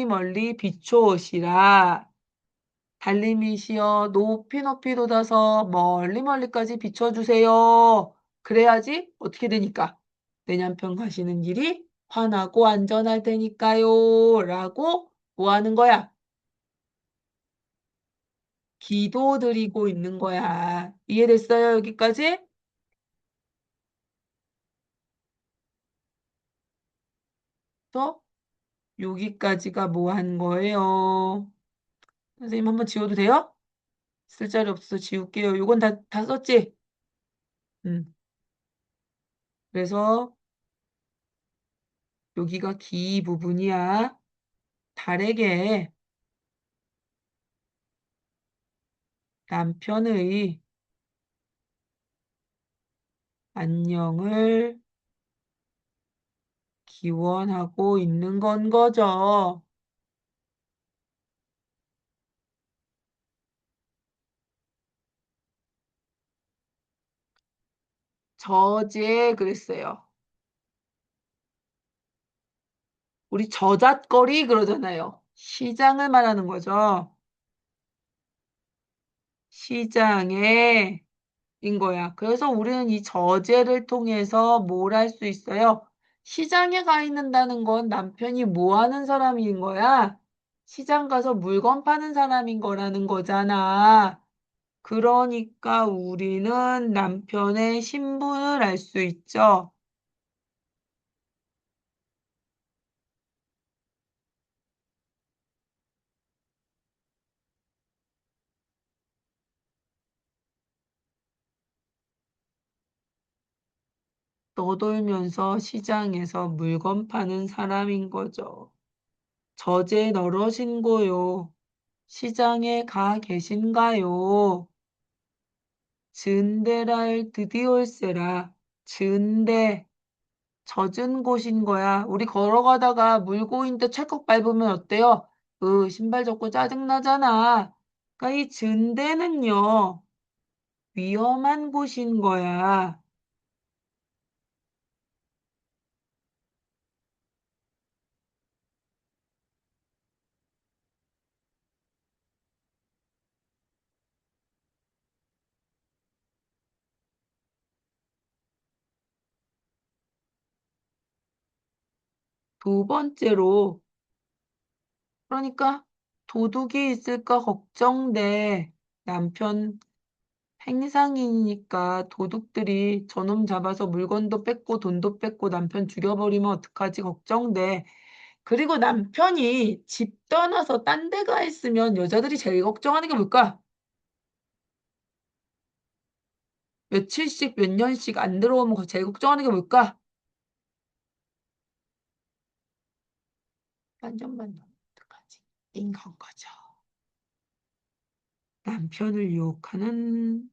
멀리 비춰오시라. 달님이시여 높이 높이 돋아서 멀리 멀리까지 비춰주세요. 그래야지 어떻게 되니까 내년편 가시는 길이 환하고 안전할 테니까요. 라고 뭐 하는 거야? 기도드리고 있는 거야. 이해됐어요? 여기까지? 또 여기까지가 뭐 한 거예요? 선생님 한번 지워도 돼요? 쓸 자리 없어서 지울게요. 요건 다 썼지? 음. 그래서 여기가 기 부분이야. 달에게 남편의 안녕을 기원하고 있는 건 거죠. 저제 그랬어요. 우리 저잣거리 그러잖아요. 시장을 말하는 거죠. 시장에 인 거야. 그래서 우리는 이 저제를 통해서 뭘 할 수 있어요? 시장에 가 있는다는 건 남편이 뭐 하는 사람인 거야? 시장 가서 물건 파는 사람인 거라는 거잖아. 그러니까 우리는 남편의 신분을 알 수 있죠. 떠돌면서 시장에서 물건 파는 사람인 거죠. 저제 너러신고요. 시장에 가 계신가요? 즈은데랄 드디올세라. 즈은데 젖은 곳인 거야. 우리 걸어가다가 물고인데 찰컥 밟으면 어때요? 신발 젖고 짜증나잖아. 그러니까 이 즈은데는요, 위험한 곳인 거야. 두 번째로, 그러니까 도둑이 있을까 걱정돼. 남편 행상이니까 도둑들이 저놈 잡아서 물건도 뺏고 돈도 뺏고 남편 죽여버리면 어떡하지 걱정돼. 그리고 남편이 집 떠나서 딴데 가 있으면 여자들이 제일 걱정하는 게 뭘까? 며칠씩 몇 년씩 안 들어오면 제일 걱정하는 게 뭘까? 반전반전 어떡하지? 인간 거죠. 남편을 유혹하는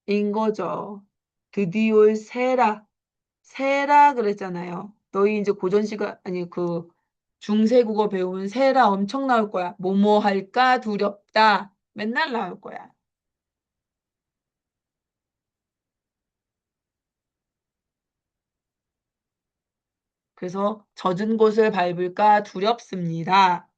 인 거죠. 드디어 세라. 세라 그랬잖아요. 너희 이제 고전 시간 아니 그 중세국어 배우면 세라 엄청 나올 거야. 뭐뭐 할까 두렵다. 맨날 나올 거야. 그래서 젖은 곳을 밟을까 두렵습니다.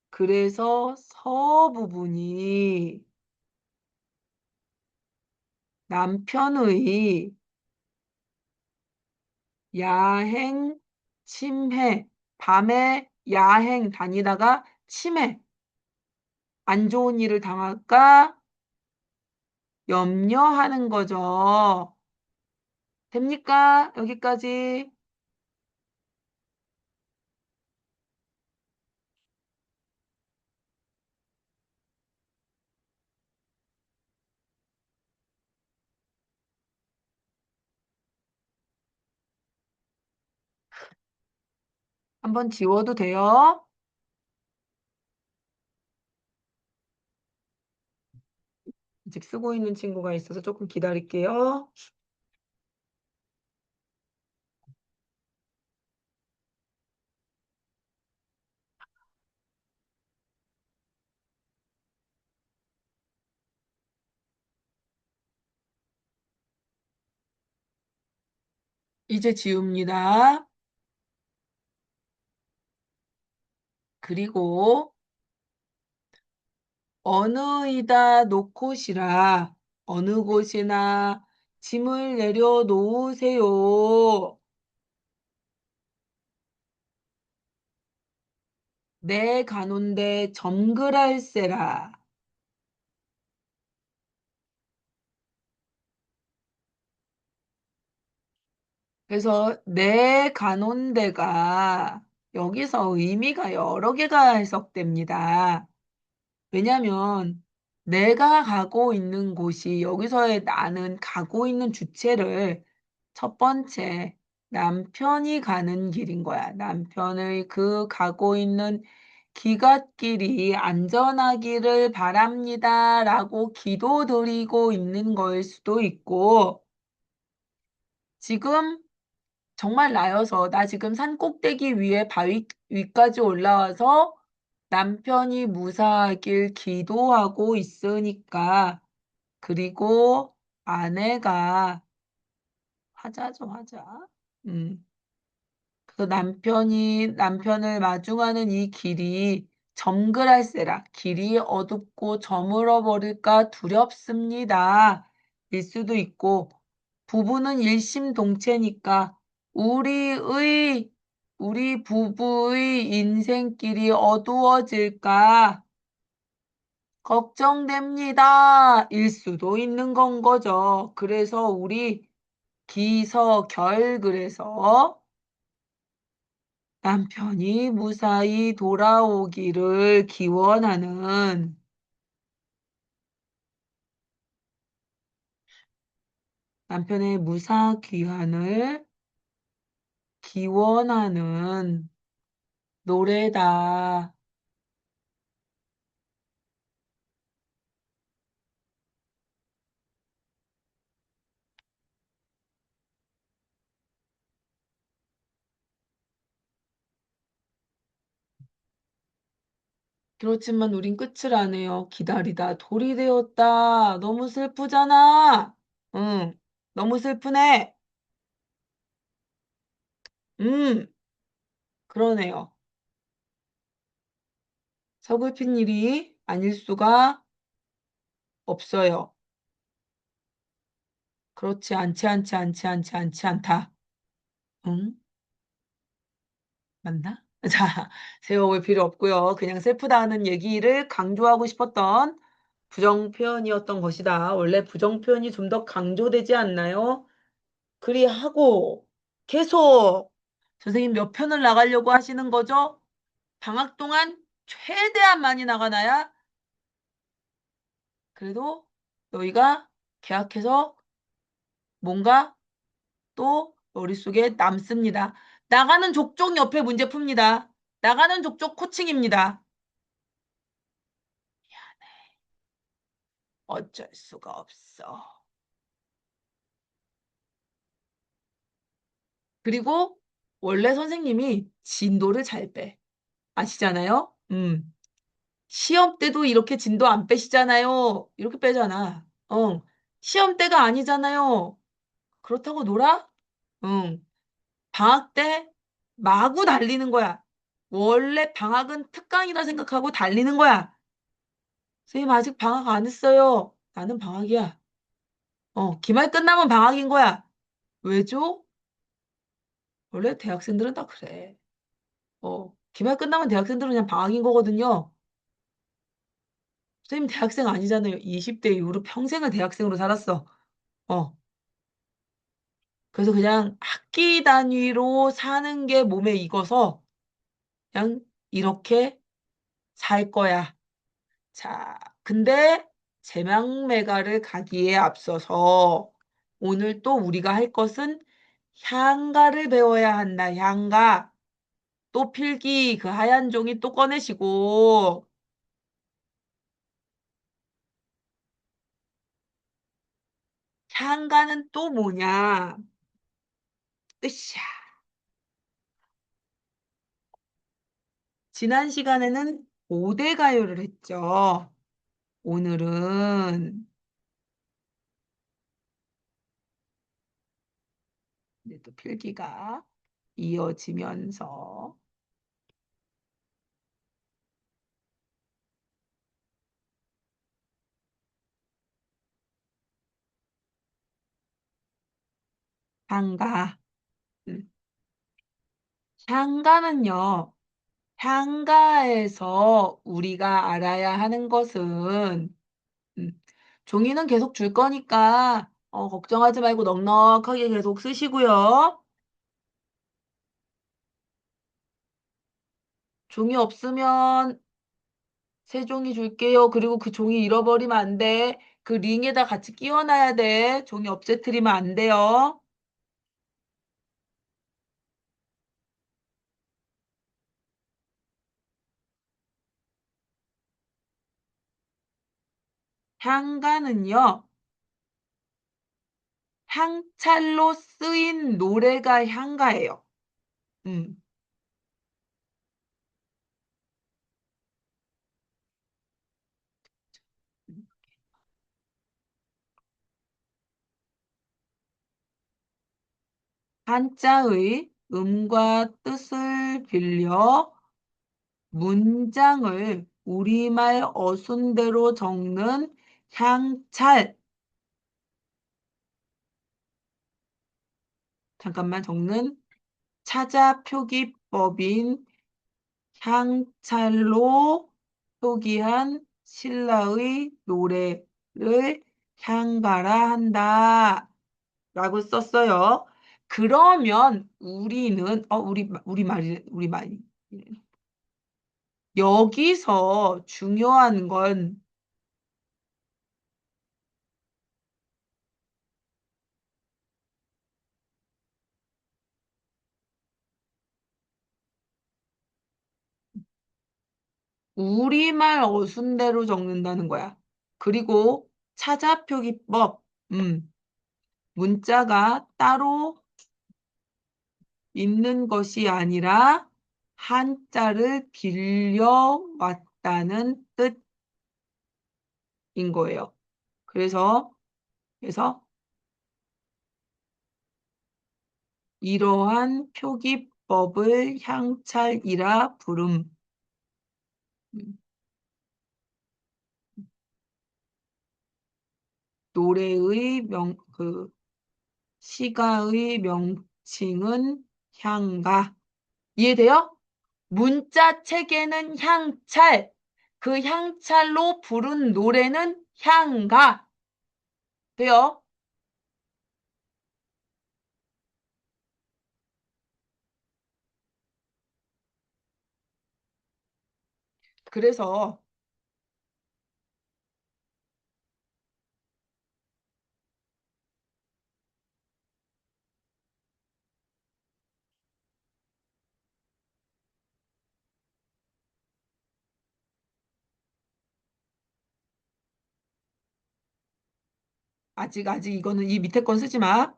그래서 서 부분이 남편의 야행 침해 밤에 야행 다니다가 치매 안 좋은 일을 당할까 염려하는 거죠. 됩니까? 여기까지. 한번 지워도 돼요? 아직 쓰고 있는 친구가 있어서 조금 기다릴게요. 이제 지웁니다. 그리고 어느 이다 놓곳이라 어느 곳이나 짐을 내려놓으세요. 내 가는데 점글할세라. 그래서 내 가는 데가 여기서 의미가 여러 개가 해석됩니다. 왜냐면 내가 가고 있는 곳이 여기서의 나는 가고 있는 주체를 첫 번째 남편이 가는 길인 거야. 남편의 그 가고 있는 기갓길이 안전하기를 바랍니다라고 기도드리고 있는 거일 수도 있고 지금 정말 나여서 나 지금 산 꼭대기 위에 바위 위까지 올라와서 남편이 무사하길 기도하고 있으니까 그리고 아내가 화자죠, 화자. 음. 그 남편을 마중하는 이 길이 점그랄세라. 길이 어둡고 저물어 버릴까 두렵습니다. 일 수도 있고, 부부는 일심동체니까 우리 부부의 인생길이 어두워질까 걱정됩니다. 일 수도 있는 건 거죠. 그래서 우리 기서결 그래서 남편이 무사히 돌아오기를 기원하는 남편의 무사 귀환을 기원하는 노래다. 그렇지만 우린 끝을 안 해요. 기다리다 돌이 되었다. 너무 슬프잖아. 응, 너무 슬프네. 그러네요. 서글픈 일이 아닐 수가 없어요. 그렇지 않지 않다. 응? 맞나? 자, 세워볼 필요 없고요. 그냥 슬프다는 얘기를 강조하고 싶었던 부정 표현이었던 것이다. 원래 부정 표현이 좀 더 강조되지 않나요? 그리하고 계속 선생님 몇 편을 나가려고 하시는 거죠? 방학 동안 최대한 많이 나가나야? 그래도 너희가 계약해서 뭔가 또 머릿속에 남습니다. 나가는 족족 옆에 문제 풉니다. 나가는 족족 코칭입니다. 어쩔 수가 없어. 그리고 원래 선생님이 진도를 잘 빼. 아시잖아요? 시험 때도 이렇게 진도 안 빼시잖아요. 이렇게 빼잖아. 시험 때가 아니잖아요. 그렇다고 놀아? 응. 방학 때 마구 달리는 거야. 원래 방학은 특강이라 생각하고 달리는 거야. 선생님 아직 방학 안 했어요. 나는 방학이야. 기말 끝나면 방학인 거야. 왜죠? 원래 대학생들은 다 그래. 기말 끝나면 대학생들은 그냥 방학인 거거든요. 선생님 대학생 아니잖아요. 20대 이후로 평생을 대학생으로 살았어. 어. 그래서 그냥 학기 단위로 사는 게 몸에 익어서 그냥 이렇게 살 거야. 자, 근데 제명메가를 가기에 앞서서 오늘 또 우리가 할 것은 향가를 배워야 한다. 향가. 또 필기 그 하얀 종이 또 꺼내시고 향가는 또 뭐냐? 으쌰. 지난 시간에는 5대 가요를 했죠. 오늘은 이제 또 필기가 이어지면서 향가. 음. 향가는요. 향가에서 우리가 알아야 하는 것은 음, 종이는 계속 줄 거니까 걱정하지 말고 넉넉하게 계속 쓰시고요. 종이 없으면 새 종이 줄게요. 그리고 그 종이 잃어버리면 안 돼. 그 링에다 같이 끼워놔야 돼. 종이 없애트리면 안 돼요. 향가는요. 향찰로 쓰인 노래가 향가예요. 음. 한자의 음과 뜻을 빌려 문장을 우리말 어순대로 적는 향찰. 잠깐만 적는 차자표기법인 향찰로 표기한 신라의 노래를 향가라 한다. 라고 썼어요. 그러면 우리는, 우리 말이. 여기서 중요한 건 우리말 어순대로 적는다는 거야. 그리고 차자표기법, 문자가 따로 있는 것이 아니라 한자를 빌려왔다는 뜻인 거예요. 그래서 이러한 표기법을 향찰이라 부름. 음, 노래의 시가의 명칭은 향가. 이해돼요? 문자 체계는 향찰. 그 향찰로 부른 노래는 향가. 돼요? 그래서 아직 이거는 이 밑에 건 쓰지 마.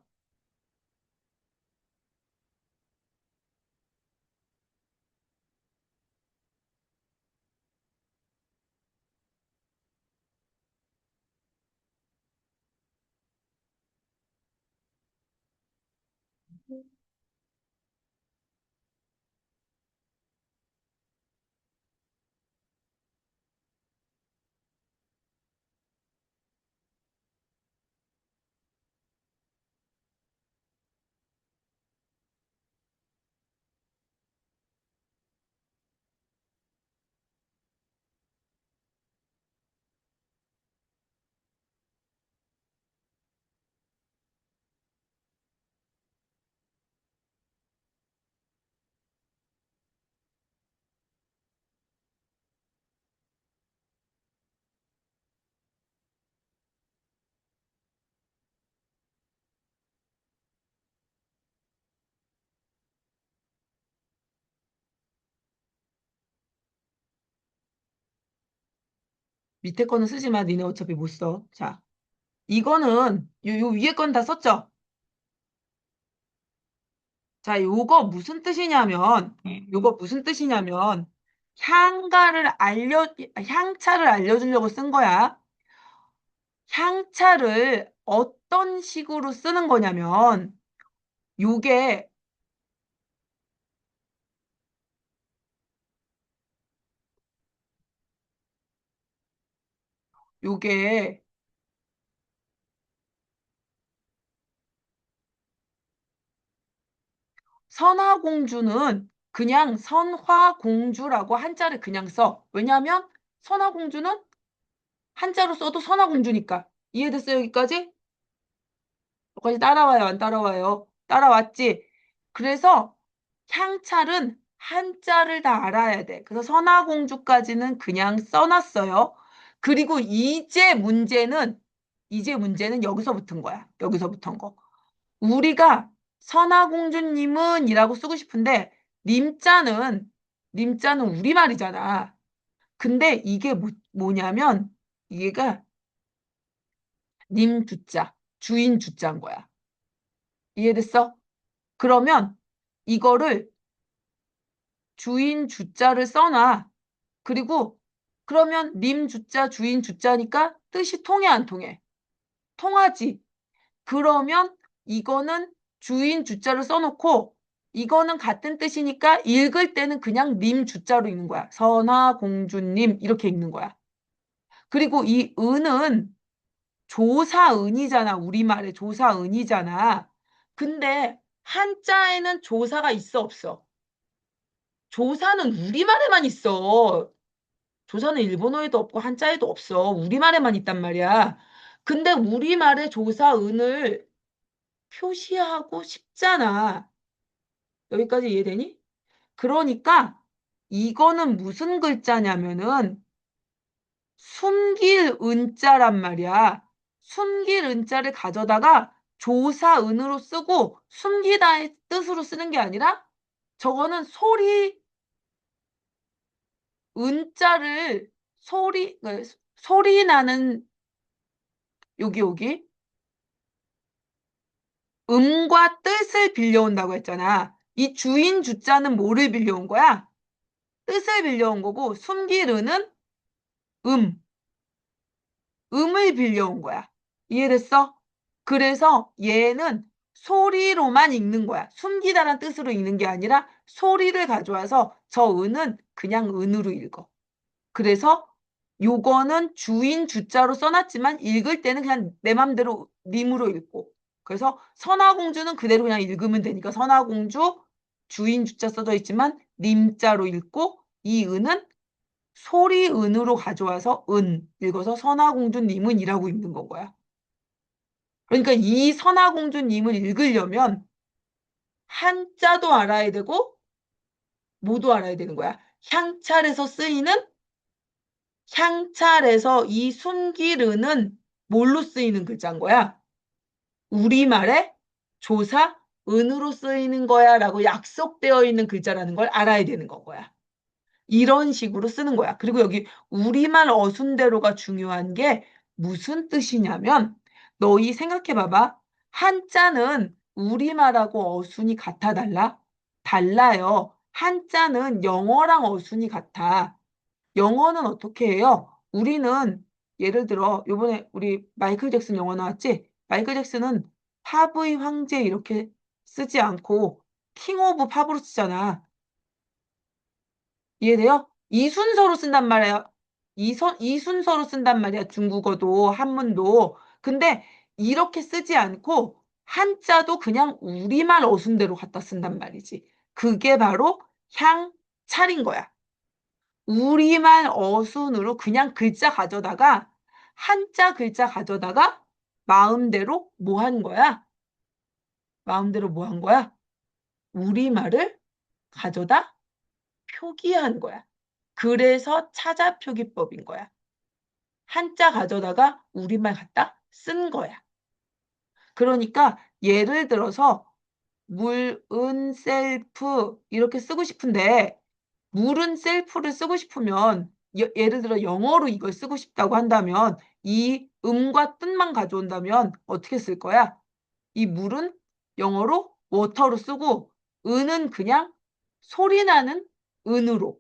밑에 거는 쓰지 마. 니네 어차피 못 써. 자, 이거는 요 위에 건 다 썼죠? 자, 요거 무슨 뜻이냐면, 향차를 알려주려고 쓴 거야. 향차를 어떤 식으로 쓰는 거냐면, 요게, 요게, 선화공주는 그냥 선화공주라고 한자를 그냥 써. 왜냐면, 선화공주는 한자로 써도 선화공주니까. 이해됐어요, 여기까지? 여기까지 따라와요, 안 따라와요? 따라왔지? 그래서 향찰은 한자를 다 알아야 돼. 그래서 선화공주까지는 그냥 써놨어요. 그리고 이제 문제는 여기서 붙은 거야. 여기서 붙은 거. 우리가 선화공주님은 이라고 쓰고 싶은데, 님자는 우리말이잖아. 근데 이게 뭐냐면, 얘가 님 주자, 주인 주자인 거야. 이해됐어? 그러면 이거를 주인 주자를 써놔. 그리고 그러면 님 주자, 주인 주자니까 뜻이 통해, 안 통해? 통하지. 그러면 이거는 주인 주자를 써놓고 이거는 같은 뜻이니까 읽을 때는 그냥 님 주자로 읽는 거야. 선화공주님 이렇게 읽는 거야. 그리고 이 은은 조사은이잖아. 우리말에 조사은이잖아. 근데 한자에는 조사가 있어, 없어? 조사는 우리말에만 있어. 조사는 일본어에도 없고 한자에도 없어. 우리말에만 있단 말이야. 근데 우리말에 조사은을 표시하고 싶잖아. 여기까지 이해되니? 그러니까 이거는 무슨 글자냐면은 숨길 은자란 말이야. 숨길 은자를 가져다가 조사은으로 쓰고 숨기다의 뜻으로 쓰는 게 아니라 저거는 은자를 소리 나는 여기 음과 뜻을 빌려온다고 했잖아. 이 주인 주자는 뭐를 빌려온 거야? 뜻을 빌려온 거고 숨길 은은 음, 음을 빌려온 거야. 이해됐어? 그래서 얘는 소리로만 읽는 거야. 숨기다란 뜻으로 읽는 게 아니라 소리를 가져와서 저 은은 그냥 은으로 읽어. 그래서 요거는 주인 주자로 써놨지만 읽을 때는 그냥 내 맘대로 님으로 읽고. 그래서 선화공주는 그대로 그냥 읽으면 되니까 선화공주 주인 주자 써져 있지만 님자로 읽고 이 은은 소리 은으로 가져와서 은 읽어서 선화공주님은 이라고 읽는 건 거야. 그러니까 이 선화공주님을 읽으려면 한자도 알아야 되고 뭐도 알아야 되는 거야. 향찰에서 이 숨기르는 뭘로 쓰이는 글자인 거야? 우리말에 조사, 은으로 쓰이는 거야 라고 약속되어 있는 글자라는 걸 알아야 되는 건 거야. 이런 식으로 쓰는 거야. 그리고 여기 우리말 어순대로가 중요한 게 무슨 뜻이냐면 너희 생각해 봐봐. 한자는 우리말하고 어순이 같아 달라? 달라요. 한자는 영어랑 어순이 같아. 영어는 어떻게 해요? 우리는 예를 들어 요번에 우리 마이클 잭슨 영화 나왔지? 마이클 잭슨은 팝의 황제 이렇게 쓰지 않고 킹 오브 팝으로 쓰잖아. 이해돼요? 이 순서로 쓴단 말이야. 이 순서로 쓴단 말이야. 중국어도 한문도. 근데 이렇게 쓰지 않고 한자도 그냥 우리말 어순대로 갖다 쓴단 말이지. 그게 바로 향찰인 거야. 우리말 어순으로 그냥 글자 가져다가 한자 글자 가져다가 마음대로 뭐 한 거야? 마음대로 뭐 한 거야? 우리말을 가져다 표기한 거야. 그래서 차자표기법인 거야. 한자 가져다가 우리말 갖다 쓴 거야. 그러니까 예를 들어서 물, 셀프 이렇게 쓰고 싶은데 물은 셀프를 쓰고 싶으면 예를 들어 영어로 이걸 쓰고 싶다고 한다면 이 음과 뜻만 가져온다면 어떻게 쓸 거야? 이 물은 영어로 워터로 쓰고 은은 그냥 소리 나는 은으로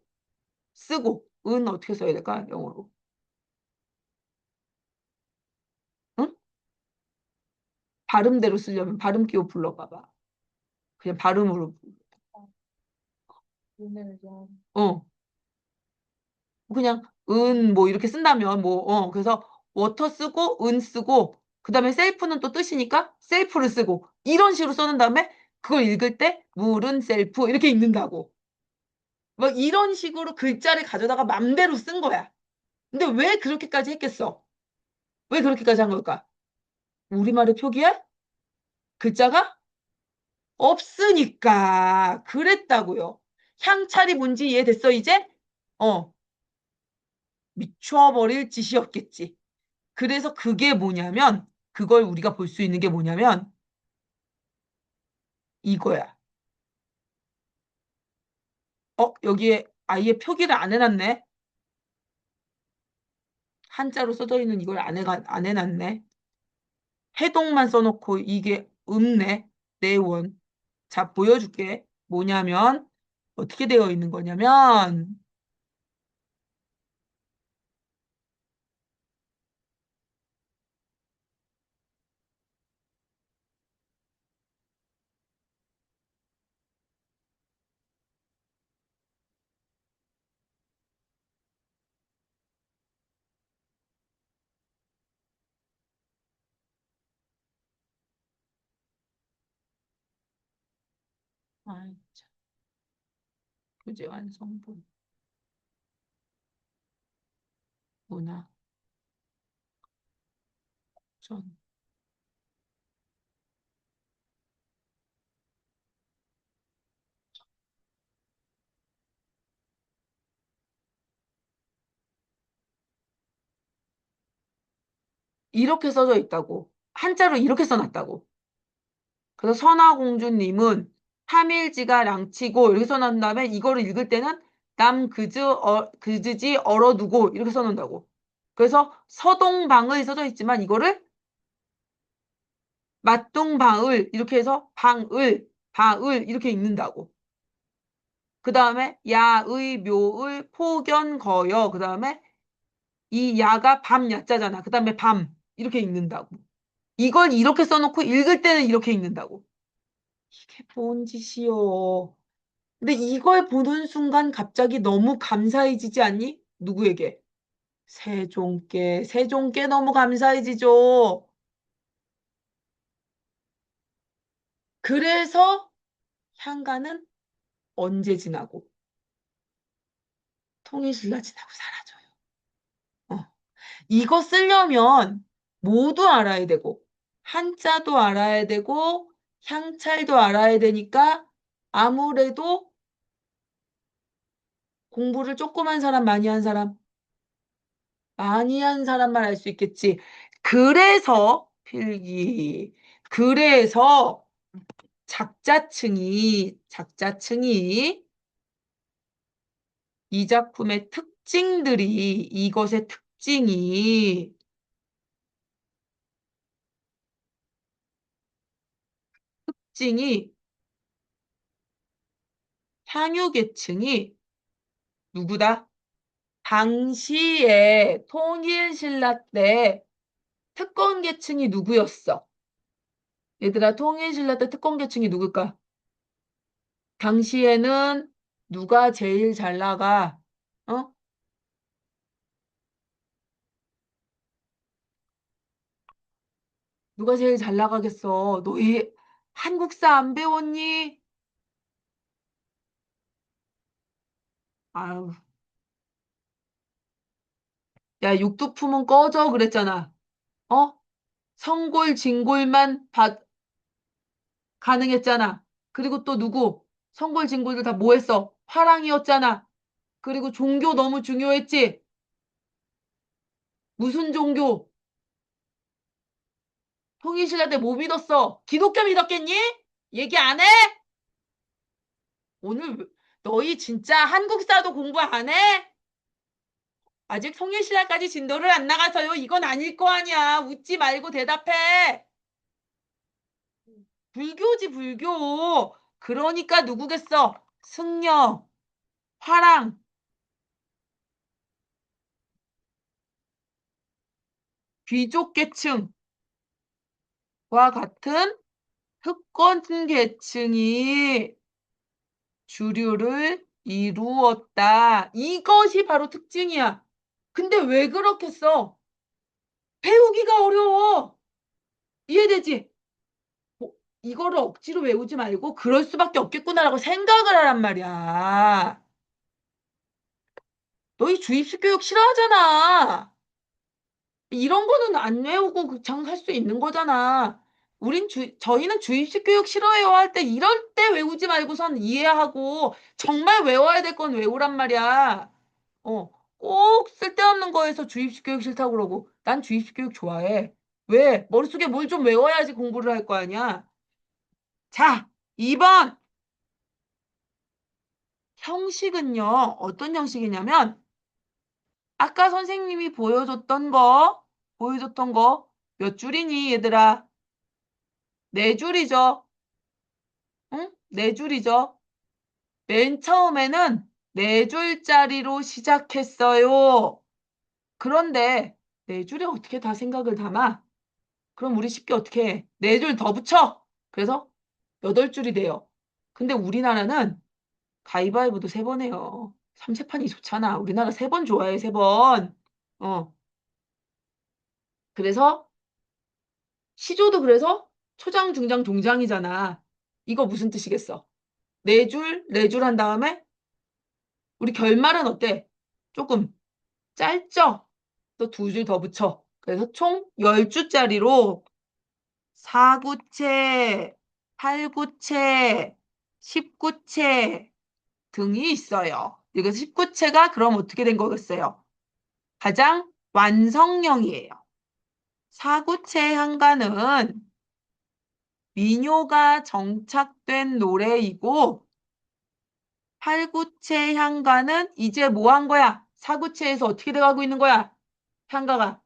쓰고 은 어떻게 써야 될까? 영어로. 응? 발음대로 쓰려면 발음 끼워 불러봐봐. 그냥 발음으로. 어. 그냥 은 뭐 이렇게 쓴다면 뭐 그래서 워터 쓰고 은 쓰고 그다음에 셀프는 또 뜻이니까 셀프를 쓰고 이런 식으로 써는 다음에 그걸 읽을 때 물은 셀프 이렇게 읽는다고. 막 이런 식으로 글자를 가져다가 맘대로 쓴 거야. 근데 왜 그렇게까지 했겠어? 왜 그렇게까지 한 걸까? 우리말의 표기야? 글자가 없으니까 그랬다고요. 향찰이 뭔지 이해됐어 이제? 어, 미쳐버릴 짓이었겠지. 그래서 그게 뭐냐면 그걸 우리가 볼 수 있는 게 뭐냐면 이거야. 여기에 아예 표기를 안 해놨네. 한자로 써져 있는 이걸 안 해놨네. 해동만 써놓고 이게 없네. 내원. 자, 보여줄게. 뭐냐면 어떻게 되어 있는 거냐면 아이, 참. 교재 완성본 문화 전 이렇게 써져 있다고. 한자로 이렇게 써놨다고. 그래서 선화공주님은 삼일지가 랑치고 이렇게 써놓은 다음에 이거를 읽을 때는 그즈지 얼어두고 이렇게 써놓는다고. 그래서 서동방을 써져 있지만 이거를 맞동방을 이렇게 해서 방을 이렇게 읽는다고. 그 다음에 야의 묘의 폭견거여 그 다음에 이 야가 밤 야자잖아. 그 다음에 밤 이렇게 읽는다고. 이걸 이렇게 써놓고 읽을 때는 이렇게 읽는다고. 이게 뭔 짓이요. 근데 이걸 보는 순간 갑자기 너무 감사해지지 않니? 누구에게? 세종께 너무 감사해지죠. 그래서 향가는 언제 지나고 통일신라 지나고 사라져요. 어. 이거 쓰려면 모두 알아야 되고 한자도 알아야 되고 향찰도 알아야 되니까 아무래도 공부를 조금 한 사람, 많이 한 사람, 많이 한 사람만 알 수 있겠지. 그래서 필기. 그래서 작자층이 이 작품의 특징들이 이것의 특징이 향유계층이 누구다? 당시에 통일신라 때 특권계층이 누구였어? 얘들아, 통일신라 때 특권계층이 누굴까? 당시에는 누가 제일 잘 나가? 어? 누가 제일 잘 나가겠어? 너희 한국사 안 배웠니? 아유, 야, 육두품은 꺼져 그랬잖아. 어? 성골, 진골만 가능했잖아. 그리고 또 누구? 성골, 진골들 다 뭐 했어? 화랑이었잖아. 그리고 종교 너무 중요했지? 무슨 종교? 통일신라 때 뭐 믿었어? 기독교 믿었겠니? 얘기 안 해? 오늘 너희 진짜 한국사도 공부 안 해? 아직 통일신라까지 진도를 안 나가서요. 이건 아닐 거 아니야. 웃지 말고 대답해. 불교지, 불교. 그러니까 누구겠어? 승려, 화랑, 귀족계층과 같은 특권계층이 주류를 이루었다. 이것이 바로 특징이야. 근데 왜 그렇게 써? 배우기가 어려워. 이해되지? 뭐, 이거를 억지로 외우지 말고 그럴 수밖에 없겠구나라고 생각을 하란 말이야. 너희 주입식 교육 싫어하잖아. 이런 거는 안 외우고 그냥 할 수 있는 거잖아. 저희는 주입식 교육 싫어해요 할 때 이럴 때 외우지 말고선 이해하고 정말 외워야 될 건 외우란 말이야. 어, 꼭 쓸데없는 거에서 주입식 교육 싫다고 그러고 난 주입식 교육 좋아해. 왜? 머릿속에 뭘 좀 외워야지 공부를 할 거 아니야. 자, 2번. 형식은요, 어떤 형식이냐면 아까 선생님이 보여줬던 거 몇 줄이니 얘들아? 네 줄이죠. 응? 네 줄이죠. 맨 처음에는 네 줄짜리로 시작했어요. 그런데 네 줄에 어떻게 다 생각을 담아? 그럼 우리 쉽게 어떻게 해? 네 줄 더 붙여. 그래서 8줄이 돼요. 근데 우리나라는 가위바위보도 3번 해요. 삼세판이 좋잖아. 우리나라 3번 좋아해, 3번. 어. 그래서 시조도 그래서 초장, 중장, 동장이잖아. 이거 무슨 뜻이겠어? 네 줄 한 다음에 우리 결말은 어때? 조금 짧죠? 또 2줄 더 붙여. 그래서 총 10줄짜리로 4구체, 8구체, 10구체 등이 있어요. 이거 10구체가 그럼 어떻게 된 거겠어요? 가장 완성형이에요. 4구체 향가는 민요가 정착된 노래이고 8구체 향가는 이제 뭐 한 거야? 4구체에서 어떻게 돼가고 있는 거야? 향가가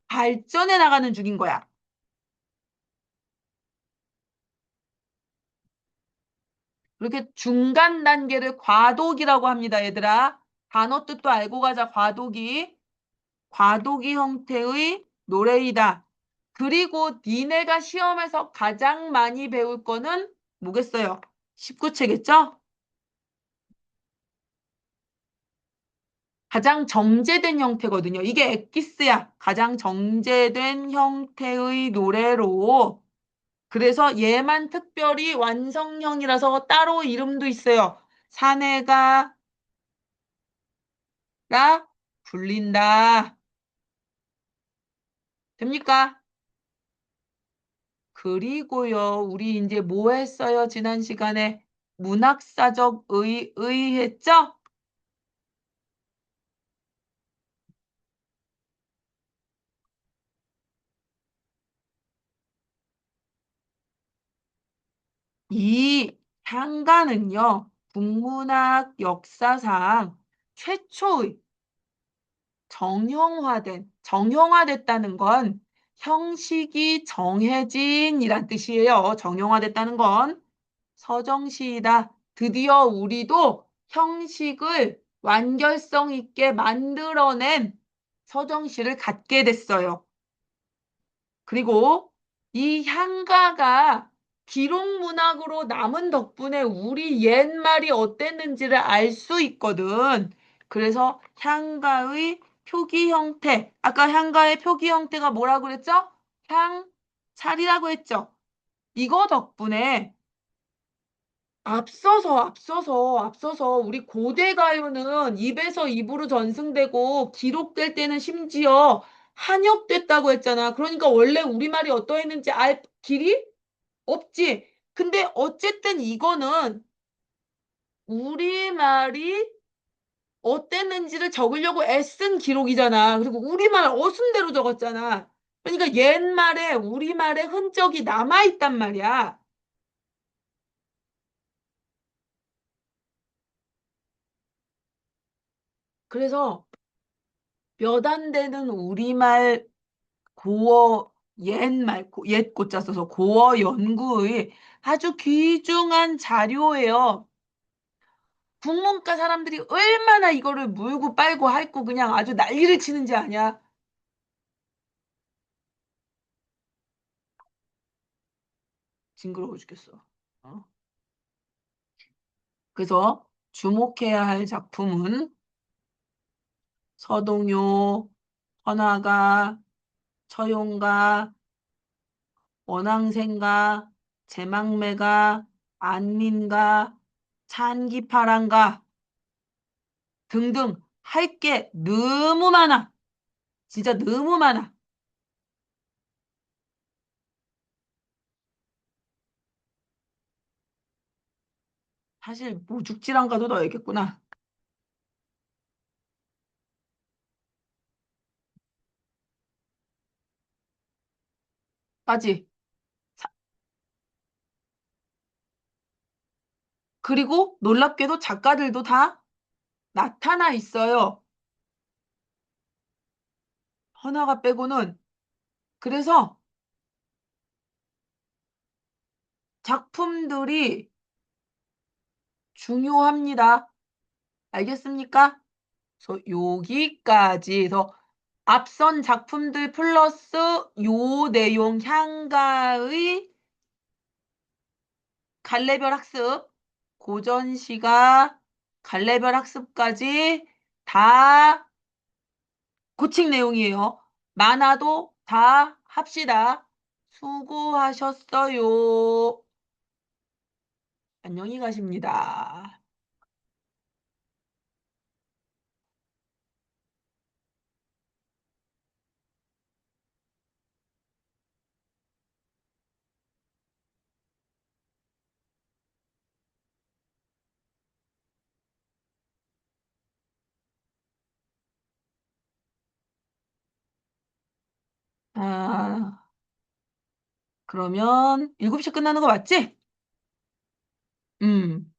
발전해 나가는 중인 거야. 그렇게 중간 단계를 과도기라고 합니다, 얘들아. 단어 뜻도 알고 가자, 과도기. 과도기 형태의 노래이다. 그리고 니네가 시험에서 가장 많이 배울 거는 뭐겠어요? 19체겠죠? 가장 정제된 형태거든요. 이게 엑기스야. 가장 정제된 형태의 노래로. 그래서 얘만 특별히 완성형이라서 따로 이름도 있어요. 사내가라 불린다. 됩니까? 그리고요, 우리 이제 뭐 했어요? 지난 시간에 문학사적 했죠? 이 향가는요, 북문학 역사상 최초의 정형화됐다는 건 형식이 정해진이란 뜻이에요. 정형화됐다는 건 서정시이다. 드디어 우리도 형식을 완결성 있게 만들어낸 서정시를 갖게 됐어요. 그리고 이 향가가 기록문학으로 남은 덕분에 우리 옛말이 어땠는지를 알 수 있거든. 그래서 향가의 표기 형태, 아까 향가의 표기 형태가 뭐라고 그랬죠? 향찰이라고 했죠. 이거 덕분에 앞서서 우리 고대 가요는 입에서 입으로 전승되고 기록될 때는 심지어 한역됐다고 했잖아. 그러니까 원래 우리말이 어떠했는지 알 길이 없지. 근데 어쨌든 이거는 우리말이 어땠는지를 적으려고 애쓴 기록이잖아. 그리고 우리말 어순대로 적었잖아. 그러니까 옛말에 우리말의 흔적이 남아있단 말이야. 그래서 몇 안 되는 우리말 고어 옛 고자 써서 고어 연구의 아주 귀중한 자료예요. 국문과 사람들이 얼마나 이거를 물고 빨고 핥고 그냥 아주 난리를 치는지 아냐? 징그러워 죽겠어. 어? 그래서 주목해야 할 작품은 서동요, 헌화가, 처용가, 원앙생가, 제망매가, 안민가, 찬기파랑가 등등 할 게 너무 많아. 진짜 너무 많아. 사실 모죽지랑가도 넣어야겠구나. 까지. 사- 그리고 놀랍게도 작가들도 다 나타나 있어요. 헌화가 빼고는. 그래서 작품들이 중요합니다. 알겠습니까? 그래서 여기까지 해서 앞선 작품들 플러스 요 내용 향가의 갈래별 학습, 고전시가 갈래별 학습까지 다 고칙 내용이에요. 만화도 다 합시다. 수고하셨어요. 안녕히 가십니다. 아, 그러면 7시 끝나는 거 맞지? 음.